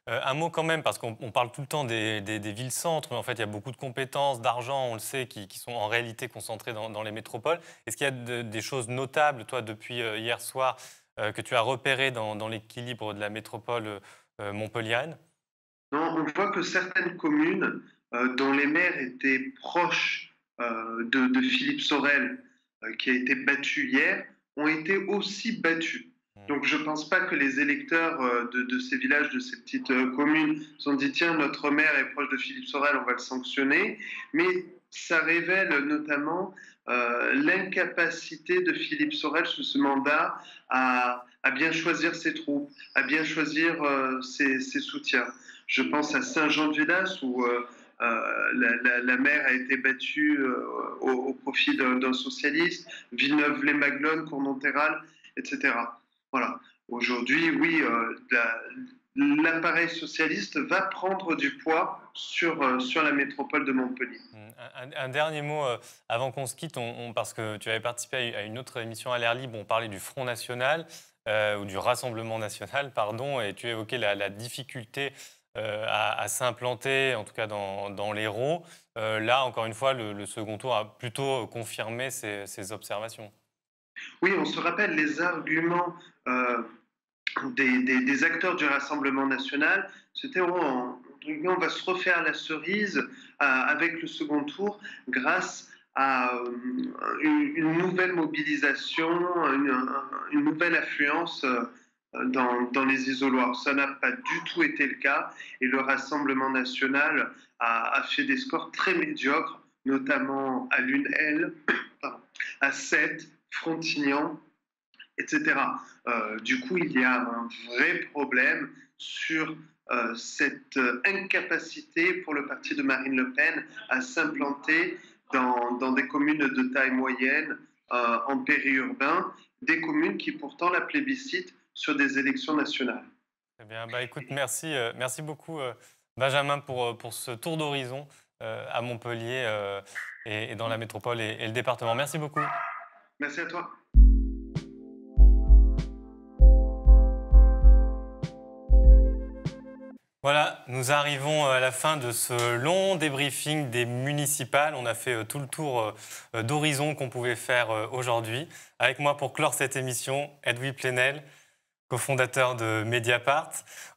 Un mot quand même, parce qu'on parle tout le temps des villes-centres, mais en fait, il y a beaucoup de compétences, d'argent, on le sait, qui sont en réalité concentrées dans les métropoles. Est-ce qu'il y a des choses notables, toi, depuis hier soir, que tu as repérées dans l'équilibre de la métropole montpelliéraine? Non, on voit que certaines communes dont les maires étaient proches de Philippe Sorel, qui a été battu hier, ont été aussi battus. Donc je ne pense pas que les électeurs de ces villages, de ces petites communes, se sont dit « tiens, notre maire est proche de Philippe Sorel, on va le sanctionner ». Mais ça révèle notamment l'incapacité de Philippe Sorel sous ce mandat à bien choisir ses troupes, à bien choisir ses soutiens. Je pense à Saint-Jean-de-Védas où la maire a été battue au profit d'un socialiste, Villeneuve-les-Maguelones, Cournonterral, etc. Voilà. Aujourd'hui, oui, l'appareil socialiste va prendre du poids sur la métropole de Montpellier. Un dernier mot avant qu'on se quitte, parce que tu avais participé à une autre émission à l'air libre, on parlait du Front National, ou du Rassemblement National, pardon, et tu évoquais la difficulté à s'implanter, en tout cas dans l'Hérault. Là, encore une fois, le second tour a plutôt confirmé ces observations. Oui, on se rappelle les arguments des acteurs du Rassemblement National. C'était on va se refaire la cerise avec le second tour grâce à une nouvelle mobilisation, une nouvelle affluence dans les isoloirs. Ça n'a pas du tout été le cas et le Rassemblement National a fait des scores très médiocres, notamment à Lunel, à Sète, Frontignan, etc. Du coup, il y a un vrai problème sur cette incapacité pour le parti de Marine Le Pen à s'implanter dans des communes de taille moyenne en périurbain, des communes qui pourtant la plébiscitent sur des élections nationales. Eh bien, écoute, merci beaucoup Benjamin pour ce tour d'horizon à Montpellier et dans la métropole et le département. Merci beaucoup. Merci à toi. Voilà, nous arrivons à la fin de ce long débriefing des municipales. On a fait tout le tour d'horizon qu'on pouvait faire aujourd'hui. Avec moi pour clore cette émission, Edoui Plenel, cofondateur de Mediapart.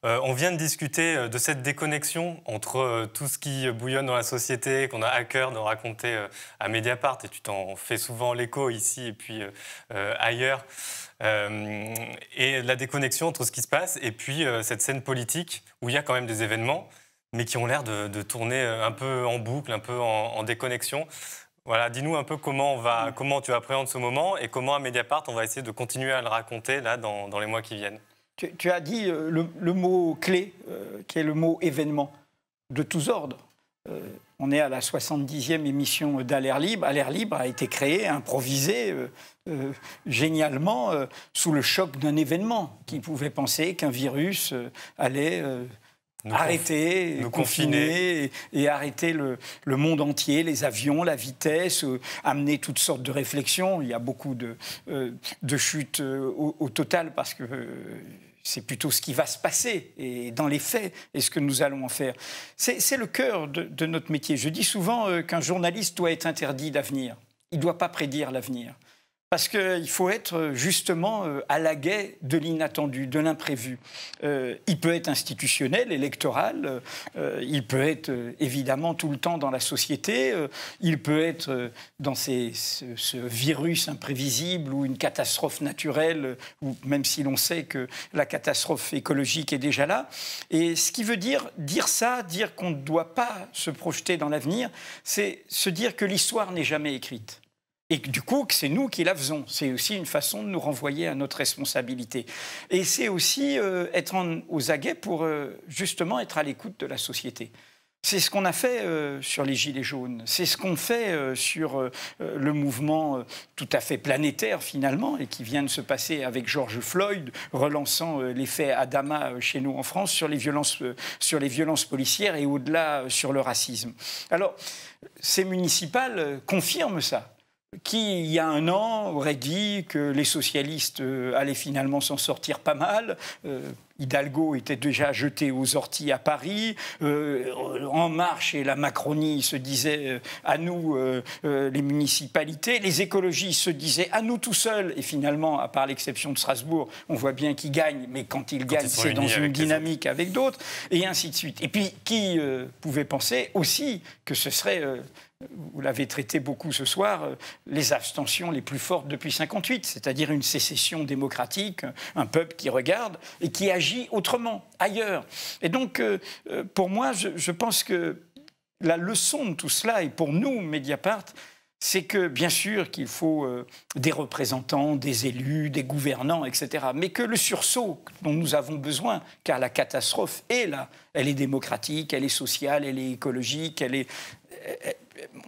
On vient de discuter de cette déconnexion entre tout ce qui bouillonne dans la société, qu'on a à cœur de raconter à Mediapart, et tu t'en fais souvent l'écho ici et puis ailleurs, et la déconnexion entre ce qui se passe et puis cette scène politique où il y a quand même des événements, mais qui ont l'air de tourner un peu en boucle, un peu en déconnexion. Voilà, dis-nous un peu comment tu appréhendes ce moment et comment à Mediapart on va essayer de continuer à le raconter là dans les mois qui viennent. Tu as dit le mot clé, qui est le mot événement, de tous ordres. On est à la 70e émission d'Alert Libre. Alert Libre a été créé, improvisé, génialement, sous le choc d'un événement. Qui pouvait penser qu'un virus allait... arrêter, confiner et arrêter le monde entier, les avions, la vitesse, amener toutes sortes de réflexions. Il y a beaucoup de chutes au total parce que c'est plutôt ce qui va se passer et dans les faits et ce que nous allons en faire. C'est le cœur de notre métier. Je dis souvent qu'un journaliste doit être interdit d'avenir. Il ne doit pas prédire l'avenir. Parce qu'il faut être justement à l'aguet de l'inattendu, de l'imprévu. Il peut être institutionnel, électoral, il peut être évidemment tout le temps dans la société, il peut être dans ce virus imprévisible ou une catastrophe naturelle, ou même si l'on sait que la catastrophe écologique est déjà là. Et ce qui veut dire qu'on ne doit pas se projeter dans l'avenir, c'est se dire que l'histoire n'est jamais écrite. Et du coup, que c'est nous qui la faisons. C'est aussi une façon de nous renvoyer à notre responsabilité. Et c'est aussi être aux aguets pour justement être à l'écoute de la société. C'est ce qu'on a fait sur les Gilets jaunes. C'est ce qu'on fait sur le mouvement tout à fait planétaire, finalement, et qui vient de se passer avec George Floyd, relançant l'effet Adama chez nous en France sur les violences policières et au-delà sur le racisme. Alors, ces municipales confirment ça. Qui, il y a un an, aurait dit que les socialistes allaient finalement s'en sortir pas mal. Hidalgo était déjà jeté aux orties à Paris. En Marche et la Macronie se disaient à nous les municipalités. Les écologistes se disaient à nous tout seuls. Et finalement, à part l'exception de Strasbourg, on voit bien qu'ils gagnent. Mais quand ils gagnent, c'est dans une dynamique avec d'autres. Et ainsi de suite. Et puis, qui pouvait penser aussi que ce serait... vous l'avez traité beaucoup ce soir, les abstentions les plus fortes depuis 1958, c'est-à-dire une sécession démocratique, un peuple qui regarde et qui agit autrement, ailleurs. Et donc, pour moi, je pense que la leçon de tout cela, et pour nous, Mediapart, c'est que, bien sûr, qu'il faut des représentants, des élus, des gouvernants, etc. Mais que le sursaut dont nous avons besoin, car la catastrophe est là, elle est démocratique, elle est sociale, elle est écologique,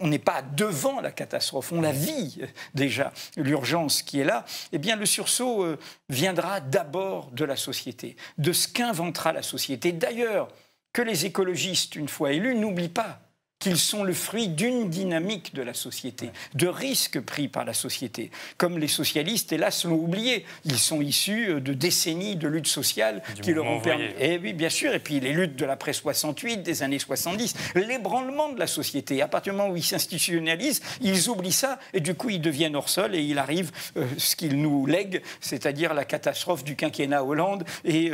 on n'est pas devant la catastrophe, on la vit déjà, l'urgence qui est là. Eh bien, le sursaut viendra d'abord de la société, de ce qu'inventera la société. D'ailleurs, que les écologistes, une fois élus, n'oublient pas qu'ils sont le fruit d'une dynamique de la société, de risques pris par la société. Comme les socialistes, hélas, l'ont oublié. Ils sont issus de décennies de lutte sociale qui leur ont permis... Et oui, bien sûr, et puis les luttes de l'après 68, des années 70, l'ébranlement de la société. À partir du moment où ils s'institutionnalisent, ils oublient ça, et du coup, ils deviennent hors sol, et il arrive ce qu'ils nous lèguent, c'est-à-dire la catastrophe du quinquennat Hollande et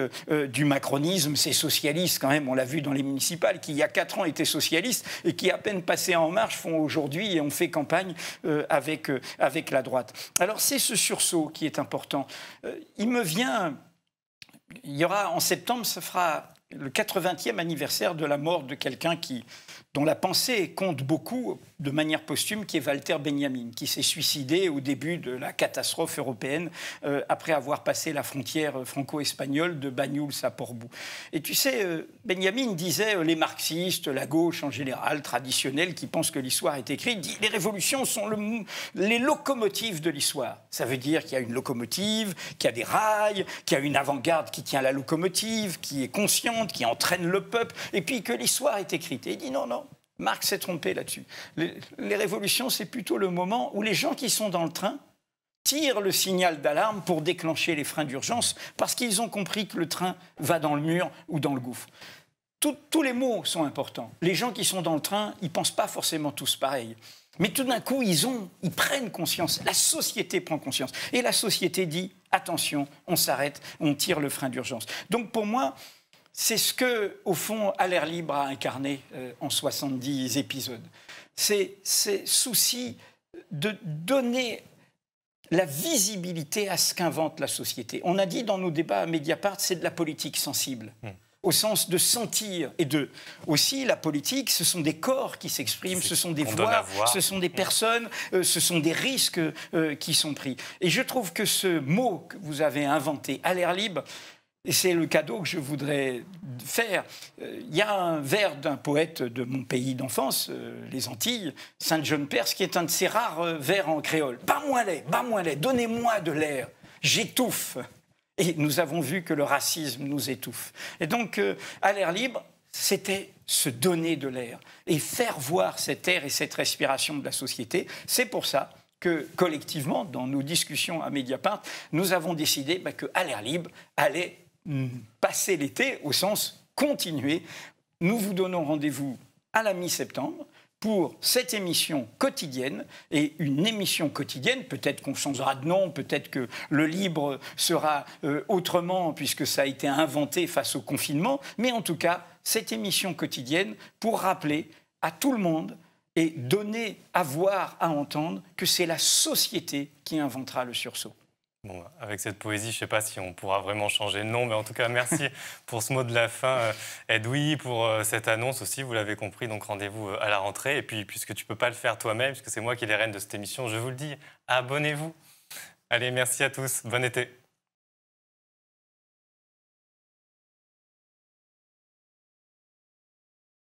du macronisme. Ces socialistes, quand même, on l'a vu dans les municipales, qui il y a 4 ans étaient socialistes, et qui, à peine passés En Marche, font aujourd'hui et ont fait campagne avec la droite. Alors, c'est ce sursaut qui est important. Il y aura en septembre, ça fera le 80e anniversaire de la mort de quelqu'un dont la pensée compte beaucoup de manière posthume, qui est Walter Benjamin, qui s'est suicidé au début de la catastrophe européenne après avoir passé la frontière franco-espagnole de Banyuls à Portbou. Et tu sais, Benjamin disait, les marxistes, la gauche en général, traditionnelle, qui pensent que l'histoire est écrite, dit les révolutions sont les locomotives de l'histoire. Ça veut dire qu'il y a une locomotive, qu'il y a des rails, qu'il y a une avant-garde qui tient la locomotive, qui est consciente, qui entraîne le peuple, et puis que l'histoire est écrite. Et il dit non, non. Marx s'est trompé là-dessus. Les révolutions, c'est plutôt le moment où les gens qui sont dans le train tirent le signal d'alarme pour déclencher les freins d'urgence parce qu'ils ont compris que le train va dans le mur ou dans le gouffre. Tous les mots sont importants. Les gens qui sont dans le train, ils ne pensent pas forcément tous pareil. Mais tout d'un coup, ils prennent conscience. La société prend conscience. Et la société dit, attention, on s'arrête, on tire le frein d'urgence. Donc pour moi... c'est ce que, au fond, À l'air libre a incarné en 70 épisodes. C'est ce souci de donner la visibilité à ce qu'invente la société. On a dit dans nos débats à Mediapart, c'est de la politique sensible. Au sens de sentir et de... Aussi, la politique, ce sont des corps qui s'expriment, ce sont des voix, ce sont des personnes, ce sont des risques qui sont pris. Et je trouve que ce mot que vous avez inventé, À l'air libre, et c'est le cadeau que je voudrais faire. Il y a un vers d'un poète de mon pays d'enfance, les Antilles, Saint John Perse, qui est un de ces rares vers en créole. « Bas-moi les, donnez-moi de l'air, j'étouffe ». Et nous avons vu que le racisme nous étouffe. Et donc, À l'air libre, c'était se donner de l'air et faire voir cet air et cette respiration de la société. C'est pour ça que, collectivement, dans nos discussions à Mediapart, nous avons décidé que À l'air libre allait passer l'été, au sens continuer. Nous vous donnons rendez-vous à la mi-septembre pour cette émission quotidienne, et une émission quotidienne, peut-être qu'on changera de nom, peut-être que le libre sera autrement, puisque ça a été inventé face au confinement, mais en tout cas, cette émission quotidienne pour rappeler à tout le monde et donner à voir, à entendre que c'est la société qui inventera le sursaut. Bon, avec cette poésie, je ne sais pas si on pourra vraiment changer de nom, mais en tout cas, merci pour ce mot de la fin, Edoui, pour cette annonce aussi, vous l'avez compris, donc rendez-vous à la rentrée. Et puis, puisque tu ne peux pas le faire toi-même, puisque c'est moi qui ai les rênes de cette émission, je vous le dis, abonnez-vous. Allez, merci à tous, bon été.